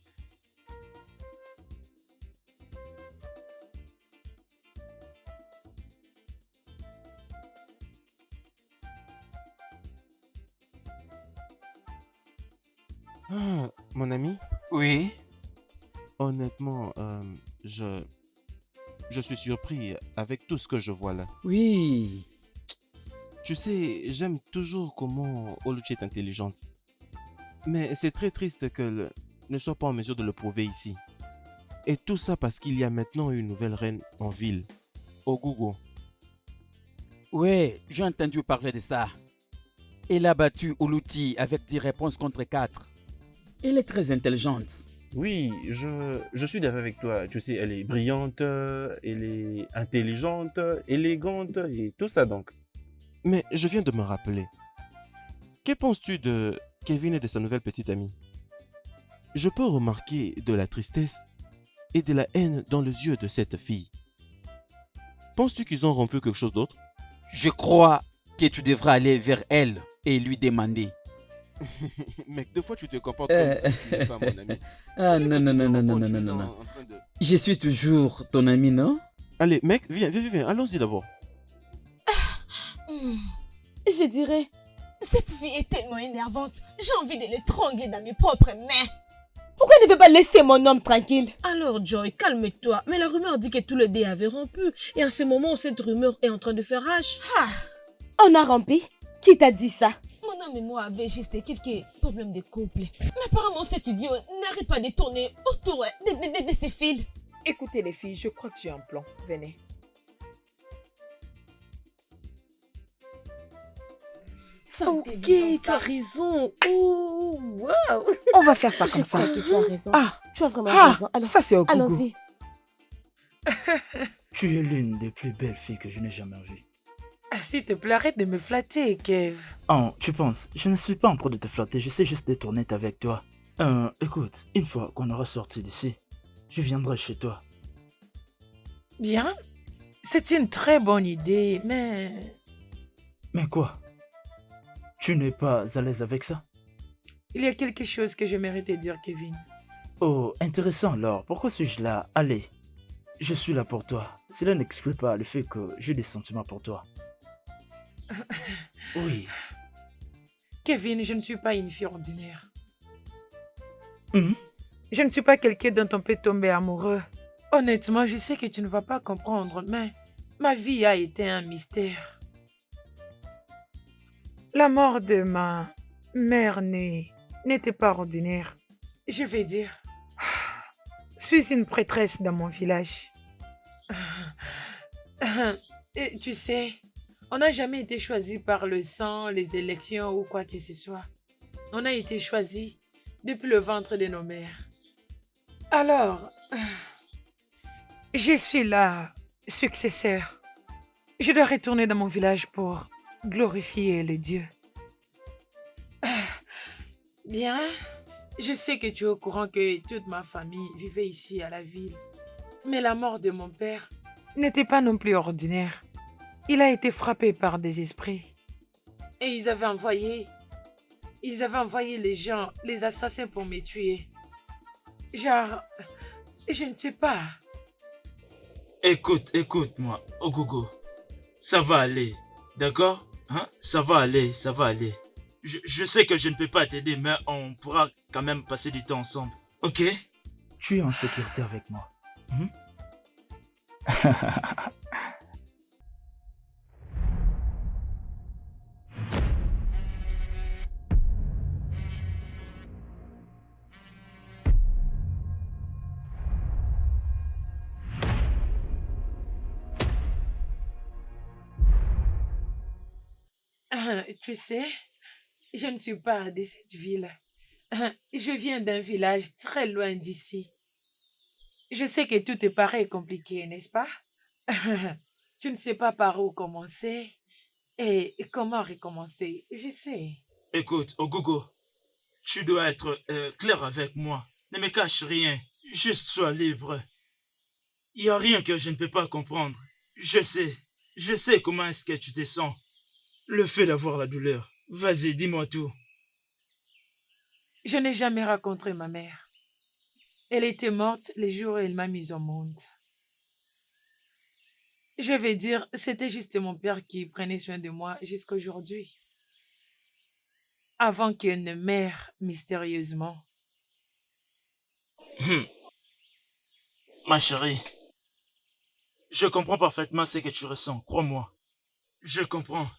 Ah, mon ami, Oui. honnêtement, je suis surpris avec tout ce que je vois là. Oui. Tu sais, j'aime toujours comment Oluchi est intelligente. Mais c'est très triste qu'elle ne soit pas en mesure de le prouver ici. Et tout ça parce qu'il y a maintenant une nouvelle reine en ville, Ogugo. Ouais, j'ai entendu parler de ça. Elle a battu Uluti avec 10 réponses contre 4. Elle est très intelligente. Oui, je suis d'accord avec toi. Tu sais, elle est brillante, elle est intelligente, élégante et tout ça donc. Mais je viens de me rappeler. Que penses-tu de Kevin et de sa nouvelle petite amie? Je peux remarquer de la tristesse et de la haine dans les yeux de cette fille. Penses-tu qu'ils ont rompu quelque chose d'autre? Je crois que tu devras aller vers elle et lui demander. Mec, deux fois tu te comportes comme si tu n'es pas mon ami. Ah non, non, non, non, non, non, Tu es non, non. en train de- Je suis toujours ton ami, non? Allez, mec, viens, allons-y d'abord. Je dirais, cette fille est tellement énervante. J'ai envie de l'étrangler dans mes propres mains. Pourquoi elle ne veut pas laisser mon homme tranquille? Alors Joy, calme-toi. Mais la rumeur dit que tous les dés avaient rompu. Et en ce moment, cette rumeur est en train de faire rage. Ah, On a rompu? Qui t'a dit ça? Mon homme et moi avions juste quelques problèmes de couple. Mais apparemment, cet idiot n'arrête pas de tourner autour de ses fils. Écoutez les filles, je crois que j'ai un plan. Venez. Ok, tu as raison. Oh, wow. On va faire ça Je comme crois ça. que tu as raison. Ah, Tu as vraiment ah, raison. Alors, ça c'est au gogo. allons-y. Tu es l'une des plus belles filles que je n'ai jamais vues. Ah, s'il te plaît, arrête de me flatter, Kev. Oh, tu penses, je ne suis pas en train de te flatter, j'essaie juste d'être honnête avec toi. Écoute, une fois qu'on aura sorti d'ici, je viendrai chez toi. Bien, c'est une très bonne idée, mais... Mais quoi? Tu n'es pas à l'aise avec ça? Il y a quelque chose que j'aimerais te dire, Kevin. Oh, intéressant alors, pourquoi suis-je là? Allez, je suis là pour toi. Cela n'exclut pas le fait que j'ai des sentiments pour toi. Oui. Kevin, je ne suis pas une fille ordinaire. Mhm. Je ne suis pas quelqu'un dont on peut tomber amoureux. Honnêtement, je sais que tu ne vas pas comprendre, mais ma vie a été un mystère. La mort de ma mère n'était pas ordinaire. Je vais dire... Je suis une prêtresse dans mon village. Et tu sais, on n'a jamais été choisi par le sang, les élections ou quoi que ce soit. On a été choisi depuis le ventre de nos mères. Alors, Je suis la successeur. Je dois retourner dans mon village pour glorifier le Dieu. bien, je sais que tu es au courant que toute ma famille vivait ici à la ville. Mais la mort de mon père... N'était pas non plus ordinaire. Il a été frappé par des esprits. Et ils avaient envoyé les gens, les assassins pour me tuer. Genre, je ne sais pas. Écoute-moi, Ogogo. Ça va aller, d'accord? Hein? Ça va aller, ça va aller. Je sais que je ne peux pas t'aider, mais on pourra quand même passer du temps ensemble, ok? Tu es en sécurité avec moi. Mhm. Tu sais, je ne suis pas de cette ville. Je viens d'un village très loin d'ici. Je sais que tout te paraît compliqué, n'est-ce pas? Tu ne sais pas par où commencer et comment recommencer. Je sais. Écoute, Ogogo, tu dois être clair avec moi. Ne me cache rien. Juste sois libre. Il n'y a rien que je ne peux pas comprendre. Je sais comment est-ce que tu te sens. Le fait d'avoir la douleur. Vas-y, dis-moi tout. Je n'ai jamais rencontré ma mère. Elle était morte le jour où elle m'a mise au monde. Je vais dire, c'était juste mon père qui prenait soin de moi jusqu'à aujourd'hui. Avant qu'elle ne meure mystérieusement. Ma chérie, je comprends parfaitement ce que tu ressens, crois-moi. Je comprends.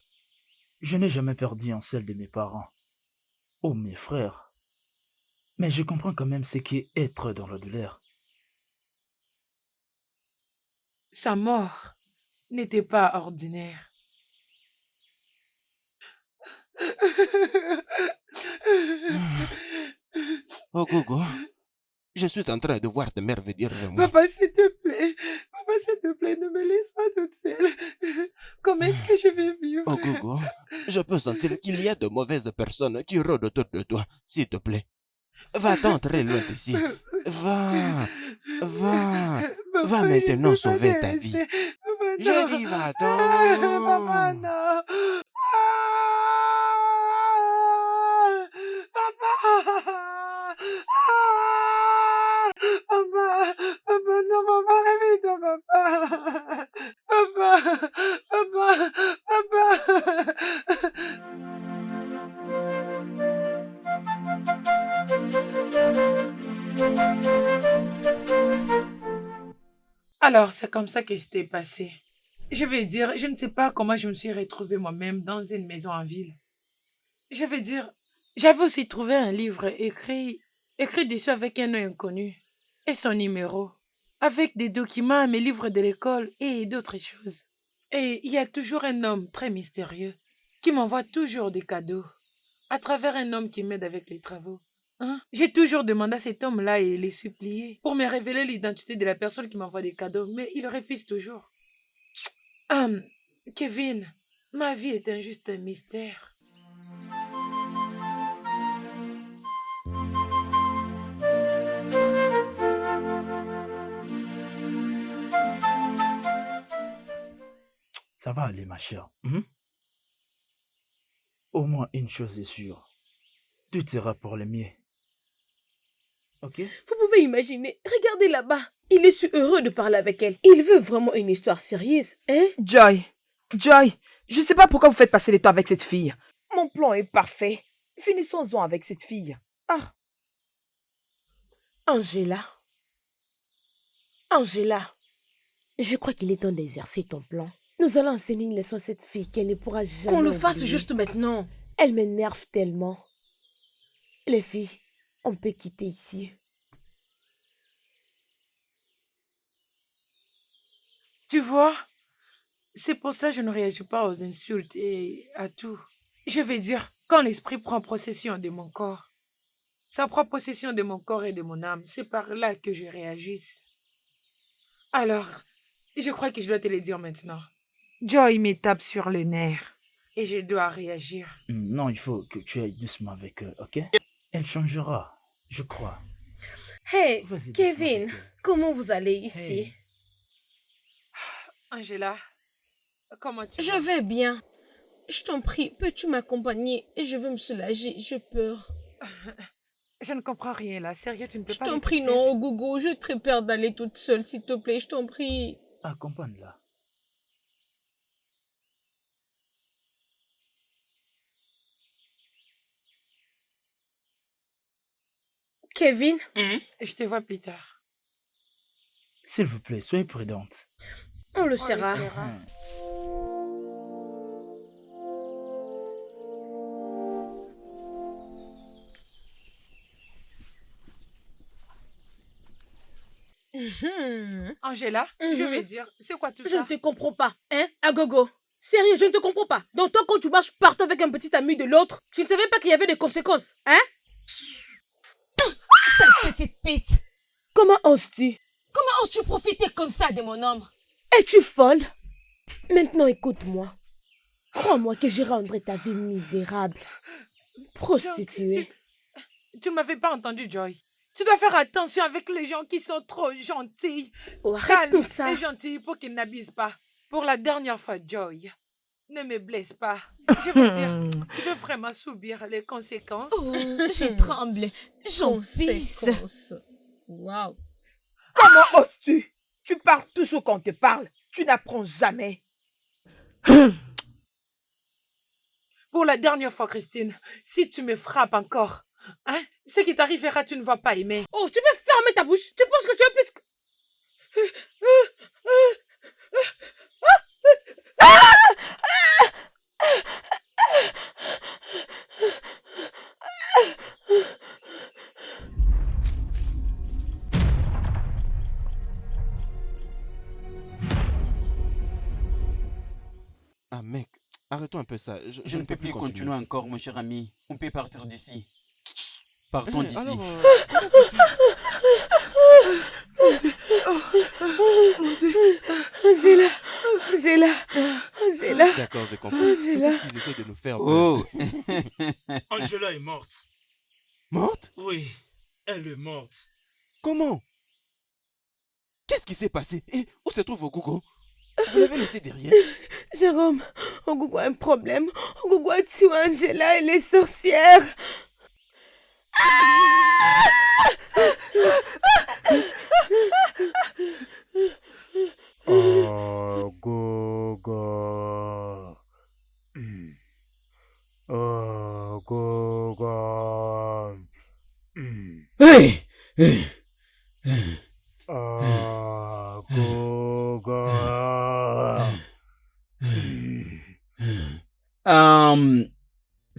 Je n'ai jamais perdu un seul de mes parents. Ou mes frères. Mais je comprends quand même ce qu'est être dans la douleur. Sa mort n'était pas ordinaire. Oh, Gogo, je suis en train de voir tes merveilles de moi. Papa, s'il te plaît. Papa, s'il te plaît, ne me laisse pas toute seule. Comment est-ce que je vais vivre? Oh, Gogo, je peux sentir qu'il y a de mauvaises personnes qui rôdent autour de toi. S'il te plaît, va-t'en très loin d'ici. Va Papa, maintenant je peux pas sauver te ta laisser. vie. Papa, Je non. dis Papa, va-t'en. non. Papa. Papa, non, papa, réveille-toi, papa. Papa. Alors, c'est comme ça que c'était passé. Je vais dire, je ne sais pas comment je me suis retrouvée moi-même dans une maison en ville. Je vais dire, j'avais aussi trouvé un livre écrit dessus avec un nom inconnu et son numéro, avec des documents, mes livres de l'école et d'autres choses. Et il y a toujours un homme très mystérieux qui m'envoie toujours des cadeaux, à travers un homme qui m'aide avec les travaux. Hein? J'ai toujours demandé à cet homme-là et les supplié pour me révéler l'identité de la personne qui m'envoie des cadeaux, mais il refuse toujours. Hum, Kevin, ma vie est juste un mystère. Ça va aller, ma chère. Mhm. Au moins une chose est sûre. Tout ira pour le mieux. Ok? Vous pouvez imaginer, regardez là-bas. Il est si heureux de parler avec elle. Il veut vraiment une histoire sérieuse, hein? Joy, je sais pas pourquoi vous faites passer le temps avec cette fille. Mon plan est parfait. Finissons-en avec cette fille. Ah, Angela, je crois qu'il est temps d'exercer ton plan. Nous allons enseigner une leçon à cette fille qu'elle ne pourra jamais Qu'on le fasse oublier. juste maintenant. Elle m'énerve tellement. Les filles, on peut quitter ici. Tu vois, c'est pour cela que je ne réagis pas aux insultes et à tout. Je vais dire, quand l'esprit prend possession de mon corps, ça prend possession de mon corps et de mon âme. C'est par là que je réagisse. Alors, je crois que je dois te le dire maintenant. Joy me tape sur les nerfs. Et je dois réagir. Non, il faut que tu ailles doucement avec eux, ok? Elle changera, je crois. Hey, Vas-y, doucement Kevin, avec elle. comment vous allez ici? Hey. Angela, comment tu Je vas? vais bien. Je t'en prie, peux-tu m'accompagner? Je veux me soulager, j'ai peur. Je ne comprends rien là. Sérieux, tu ne peux Je pas t'en aller prie, toute seule? non, Gogo, j'ai très peur d'aller toute seule, s'il te plaît, je t'en prie. Accompagne-la. Kevin, Je te vois plus tard. S'il vous plaît, soyez prudente. on le On le saura. saura. Hein. Angela, je Mhm. vais dire, c'est quoi tout Je ça? ne te comprends pas, hein, Agogo? Sérieux, je ne te comprends pas. Donc toi, quand tu marches partout avec un petit ami de l'autre, tu ne savais pas qu'il y avait des conséquences, hein? Sale petite pite. Comment oses-tu? Comment oses-tu profiter comme ça de mon homme? Es-tu folle? Maintenant, écoute-moi. Crois-moi que je rendrai ta vie misérable. Prostituée. Tu m'avais pas entendu, Joy. Tu dois faire attention avec les gens qui sont trop gentils. Oh, arrête Calme tout ça. et gentils pour qu'ils n'abusent pas. Pour la dernière fois, Joy, ne me blesse pas. Je veux dire, tu veux vraiment subir les conséquences? Oh, je tremble. J'en pisse. Conséquence. Waouh. comment oses-tu? Tu parles toujours quand on te parle. Tu n'apprends jamais. Pour la dernière fois, Christine, si tu me frappes encore, hein, ce qui t'arrivera, tu ne vas pas aimer. Oh, tu peux fermer ta bouche. Tu penses que tu es plus que... Ah mec, arrêtons un peu ça. Je ne peux plus continuer encore, mon cher ami. On peut partir d'ici. Partons d'ici. Alors, Angela. d'accord, je comprends. Angela. Ils essaient de nous faire peur. Oh. Angela est morte. Morte? Oui, elle est morte. Comment? Qu'est-ce qui s'est passé? Et où se trouve Ogogo? Vous l'avez laissé derrière? Jérôme, Ogogo a un problème. Ogogo a tué Angela et les sorcières. Oh, Gogo. Oh, Gogo. Hey! Oh, Gogo.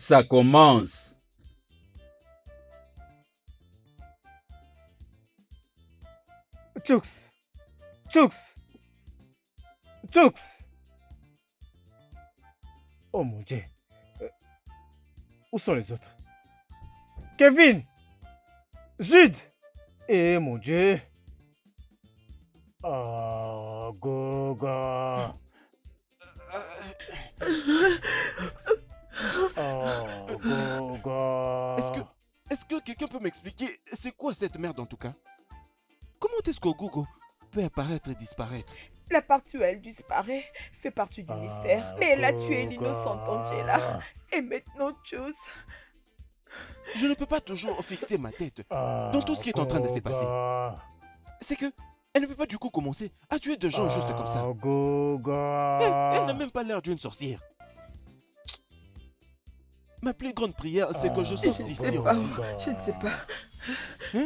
Ça commence. Chooks! Chooks! Chooks! Oh mon Dieu. Où sont les autres? Kevin! Jude! Eh mon Dieu! Oh, Goga! Oh, Goga! Est-ce que quelqu'un peut m'expliquer c'est quoi cette merde en tout cas? Comment est-ce qu'Ogogo peut apparaître et disparaître? La partie où elle disparaît fait partie du mystère. Mais elle a tué l'innocente Angela. Et maintenant, chose. Je ne peux pas toujours fixer ma tête dans tout ce qui est en train de se passer. C'est que elle ne peut pas du coup commencer à tuer des gens juste comme ça. Elle n'a même pas l'air d'une sorcière. Ma plus grande prière, c'est que je sorte d'ici. Je ne sais pas.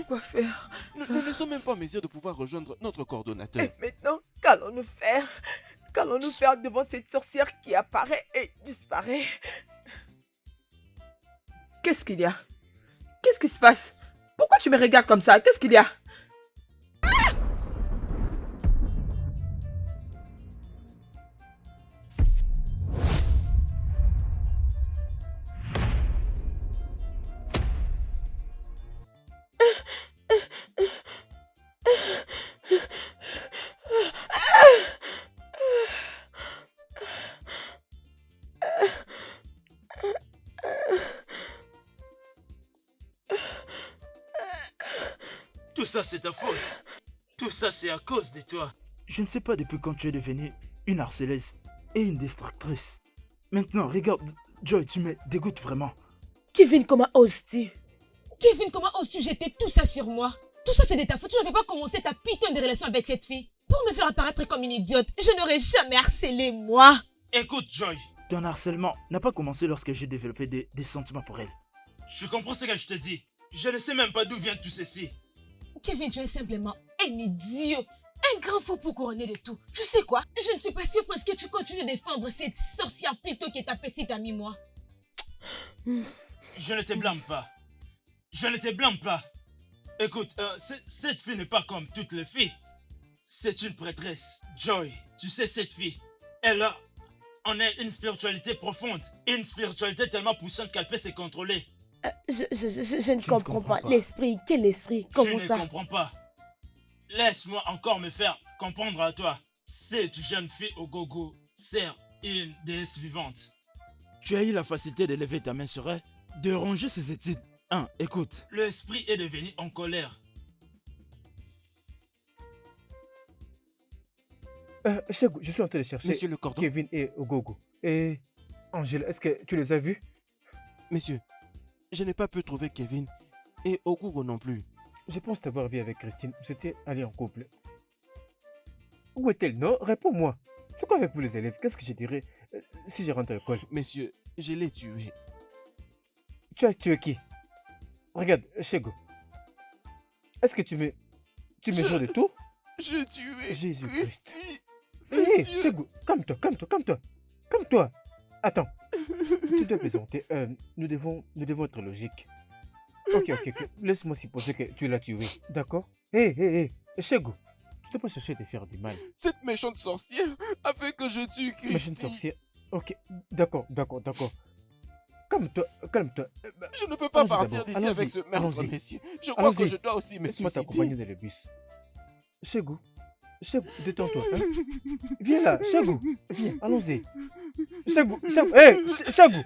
Quoi faire? Nous ne sommes même pas en mesure de pouvoir rejoindre notre coordonnateur. Et maintenant, qu'allons-nous faire? Qu'allons-nous faire devant cette sorcière qui apparaît et disparaît? Qu'est-ce qu'il y a? Qu'est-ce qui se passe? Pourquoi tu me regardes comme ça? Qu'est-ce qu'il y a? Tout ça, c'est ta faute. Tout ça, c'est à cause de toi. Je ne sais pas depuis quand tu es devenue une harceleuse et une distractrice. Maintenant, regarde, Joy, tu me dégoûtes vraiment. Kevin, comment oses-tu? Kevin, comment oses-tu jeter tout ça sur moi? Tout ça, c'est de ta faute. Tu n'avais pas commencé ta putain de relation avec cette fille. Pour me faire apparaître comme une idiote, je n'aurais jamais harcelé, moi. Écoute, Joy. Ton harcèlement n'a pas commencé lorsque j'ai développé des sentiments pour elle. Je comprends ce que je te dis. Je ne sais même pas d'où vient tout ceci. Kevin, tu es simplement un idiot. Un grand fou pour couronner de tout. Tu sais quoi? Je ne suis pas sûre parce que tu continues de défendre cette sorcière plutôt que ta petite amie, moi. Je ne te blâme pas. Je ne te blâme pas. Écoute, cette fille n'est pas comme toutes les filles. C'est une prêtresse. Joy, tu sais cette fille, elle a en elle une spiritualité profonde. Une spiritualité tellement puissante qu'elle peut se contrôler. Je ne comprends pas. L'esprit, quel esprit? Comment ça? Je ne comprends pas. Laisse-moi encore me faire comprendre à toi. Cette jeune fille au gogo sert une déesse vivante. Tu as eu la facilité de lever ta main sur elle, de ranger ses études. Écoute. L'esprit est devenu en colère. Chego, je suis en train de chercher Monsieur le cordon. Kevin et Ogogo. Et Angela, est-ce que tu les as vus? Messieurs, je n'ai pas pu trouver Kevin et Ogogo non plus. Je pense t'avoir vu avec Christine. Vous étiez allés en couple. Où est-elle? Non, réponds-moi. C'est quoi avec vous les élèves? Qu'est-ce que je dirais si je rentre à l'école? Messieurs, je l'ai tué. Tu as tué qui? Regarde, Chego. Est-ce que tu me jures de tout? J'ai tué Jésus-Christ. Christy. Hé, Chego, calme-toi. Attends. Tu dois plaisanter. Nous devons être logiques. Ok. Laisse-moi supposer que tu l'as tué. D'accord? Hé, Chego. Tu ne peux pas chercher à te faire du mal. Cette méchante sorcière a fait que je tue Christy. Méchante sorcière. Ok, d'accord. Calme-toi. Je ne peux pas partir d'ici avec ce meurtre, messieurs. Je crois que je dois aussi me Laisse-moi suicider. t'accompagner dans le bus. Chego, détends-toi. Hein? Viens là, Chego. Viens, allons-y. Chego. Hé, Chego.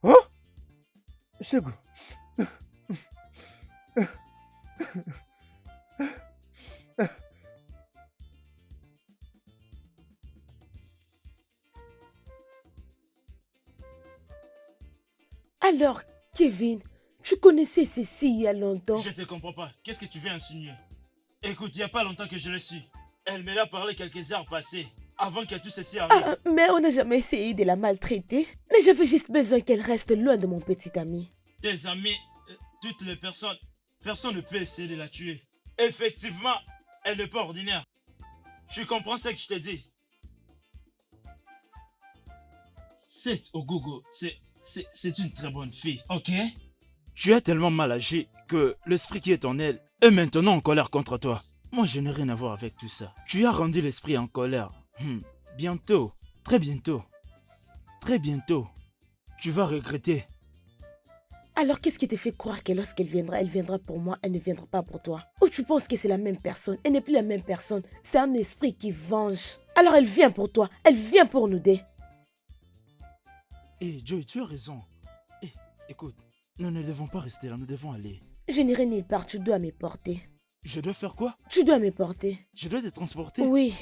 Oh? Chego. Alors, Kevin, tu connaissais Cécile il y a longtemps? Je te comprends pas. Qu'est-ce que tu veux insinuer? Écoute, il n'y a pas longtemps que je le suis. Elle me l'a parlé quelques heures passées, avant que tout ceci arrive. Mais on n'a jamais essayé de la maltraiter. Mais j'avais juste besoin qu'elle reste loin de mon petit ami. Tes amis, toutes les personnes, personne ne peut essayer de la tuer. Effectivement, elle n'est pas ordinaire. Tu comprends ce que je te dis? Cette Ogogo, c'est une très bonne fille, ok? Tu as tellement mal agi que l'esprit qui est en elle est maintenant en colère contre toi. Moi, je n'ai rien à voir avec tout ça. Tu as rendu l'esprit en colère. Bientôt, très bientôt, tu vas regretter. Alors qu'est-ce qui te fait croire que lorsqu'elle viendra pour moi, elle ne viendra pas pour toi? Ou tu penses que c'est la même personne? Elle n'est plus la même personne. C'est un esprit qui venge. Alors elle vient pour toi. Elle vient pour nous deux. Joy, tu as raison. Écoute, nous ne devons pas rester là, nous devons aller. Je n'irai nulle part, tu dois me porter. Je dois faire quoi? Tu dois me porter. Je dois te transporter? Oui.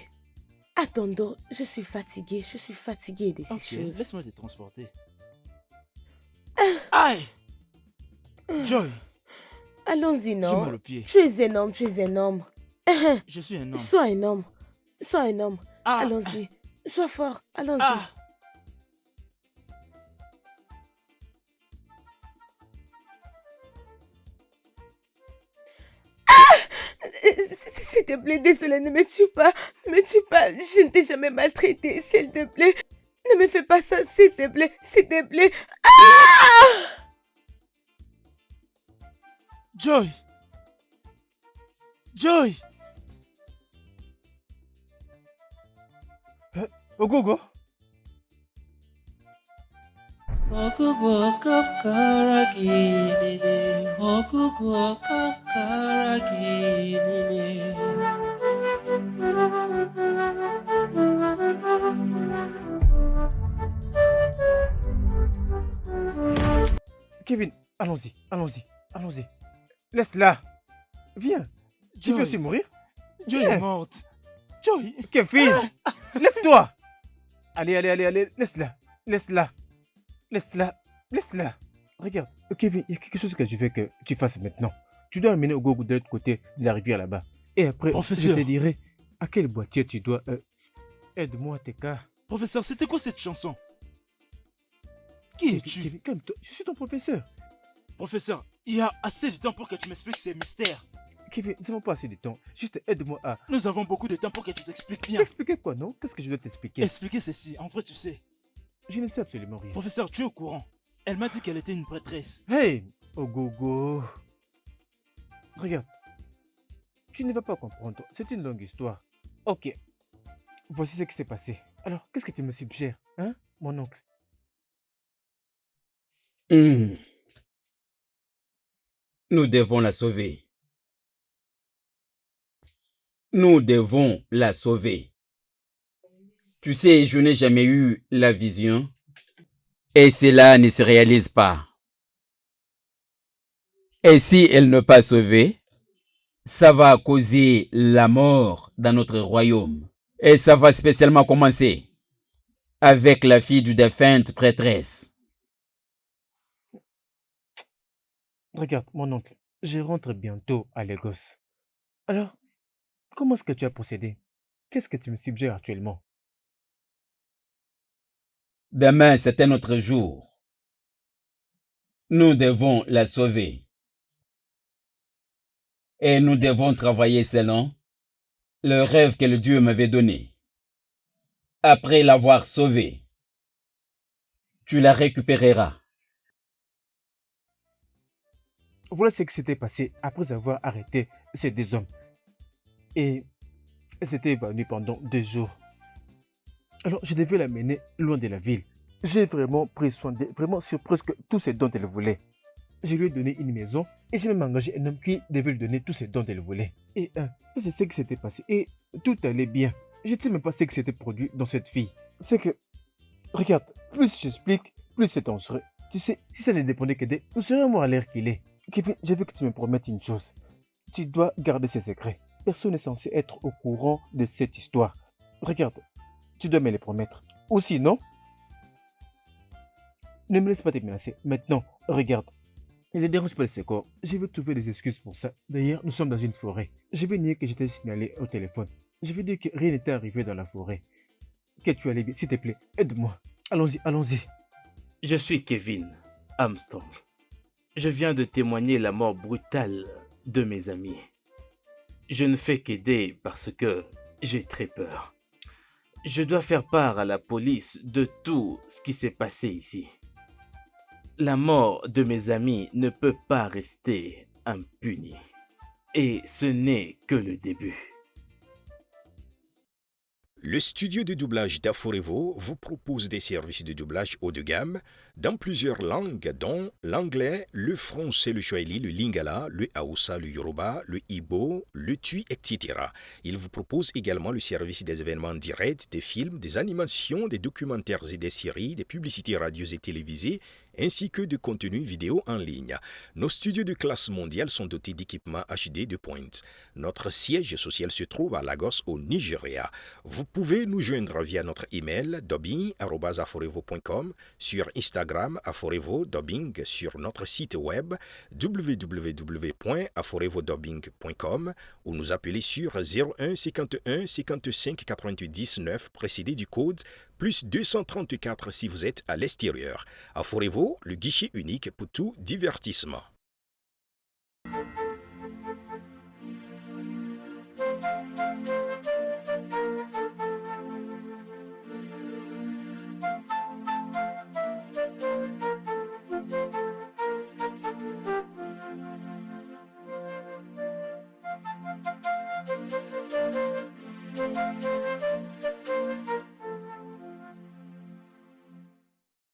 Attends, je suis fatiguée de ces choses. Laisse-moi te transporter. Aïe! Joy! Allons-y, J'ai non? mal aux pieds. Tu es un homme. Je suis un homme. Sois un homme. Allons-y. Sois fort, allons-y. S'il te plaît, désolé, ne me tue pas. Ne me tue pas. Je ne t'ai jamais maltraité. S'il te plaît. Ne me fais pas ça, s'il te plaît. S'il te plaît. Joy! Joy! Ogogo? Ogogo kapkara ginene, Ogogo kapkara ginene. Kevin, allons-y. Laisse-la. Viens. Tu veux Joy. aussi mourir? Joy Viens. est morte. Joy! Kevin, lève-toi. Allez, laisse-la. Regarde, Kevin, il y a quelque chose que je veux que tu fasses maintenant. Tu dois amener Ogogo de l'autre côté de la rivière là-bas. Et après, Professeur. je te dirai à quel boîtier tu dois... Aide-moi, Teka. Professeur, c'était quoi cette chanson? Qui es-tu? Kevin, calme-toi, je suis ton professeur. Professeur, il y a assez de temps pour que tu m'expliques ces mystères. Kevin, nous n'avons pas assez de temps. Juste aide-moi à... Nous avons beaucoup de temps pour que tu t'expliques bien. T'expliquer quoi, non? Qu'est-ce que je dois t'expliquer? Expliquer ceci, en vrai tu sais. Je ne sais absolument rien. Professeur, tu es au courant. Elle m'a dit qu'elle était une prêtresse. Hey, Ogogo. Regarde. Tu ne vas pas comprendre. C'est une longue histoire. Ok. Voici ce qui s'est passé. Alors, qu'est-ce que tu me suggères, hein, mon oncle? Nous devons la sauver. Nous devons la sauver. Tu sais, je n'ai jamais eu la vision et cela ne se réalise pas. Et si elle n'est pas sauvée, ça va causer la mort dans notre royaume. Et ça va spécialement commencer avec la fille du défunte prêtresse. Regarde, mon oncle, je rentre bientôt à Lagos. Alors, comment est-ce que tu as procédé? Qu'est-ce que tu me suggères actuellement? Demain, c'est un autre jour. Nous devons la sauver. Et nous devons travailler selon le rêve que le Dieu m'avait donné. Après l'avoir sauvée, tu la récupéreras. Voilà ce qui s'était passé après avoir arrêté ces deux hommes. Et elle s'était évanouie pendant 2 jours. Alors, je devais la mener loin de la ville. J'ai vraiment pris soin d'elle, vraiment sur presque tout ce dont elle voulait. Je lui ai donné une maison et j'ai même engagé un homme qui devait lui donner tout ce dont elle voulait. Et c'est ce qui s'était passé. Et tout allait bien. Je ne sais même pas ce qui s'était produit dans cette fille. C'est que, regarde, plus j'explique, plus c'est dangereux. Tu sais, si ça ne dépendait que d'elle, nous serions à l'air qu'il est. Kevin, je veux que tu me promettes une chose. Tu dois garder ces secrets. Personne n'est censé être au courant de cette histoire. Regarde, tu dois me les promettre. Ou sinon, ne me laisse pas te menacer. Maintenant, regarde. Il ne dérange pas le secours. Je vais trouver des excuses pour ça. D'ailleurs, nous sommes dans une forêt. Je vais nier que j'étais signalé au téléphone. Je vais dire que rien n'était arrivé dans la forêt. Que tu allais bien, s'il te plaît. Aide-moi. Allons-y. Je suis Kevin Armstrong. Je viens de témoigner la mort brutale de mes amis. Je ne fais qu'aider parce que j'ai très peur. Je dois faire part à la police de tout ce qui s'est passé ici. La mort de mes amis ne peut pas rester impunie. Et ce n'est que le début. Le studio de doublage d'Aforevo vous propose des services de doublage haut de gamme dans plusieurs langues dont l'anglais, le français, le swahili, le lingala, le haoussa, le yoruba, le ibo, le tui, etc. Il vous propose également le service des événements directs, des films, des animations, des documentaires et des séries, des publicités radios et télévisées, ainsi que de contenus vidéo en ligne. Nos studios de classe mondiale sont dotés d'équipements HD de pointe. Notre siège social se trouve à Lagos, au Nigeria. Vous pouvez nous joindre via notre email dubbing@aforevo.com, sur Instagram Aforevo Dubbing, sur notre site web www.aforevodubbing.com ou nous appeler sur 01 51 55 88 19 précédé du code plus 234 si vous êtes à l'extérieur. Aforevo, le guichet unique pour tout divertissement.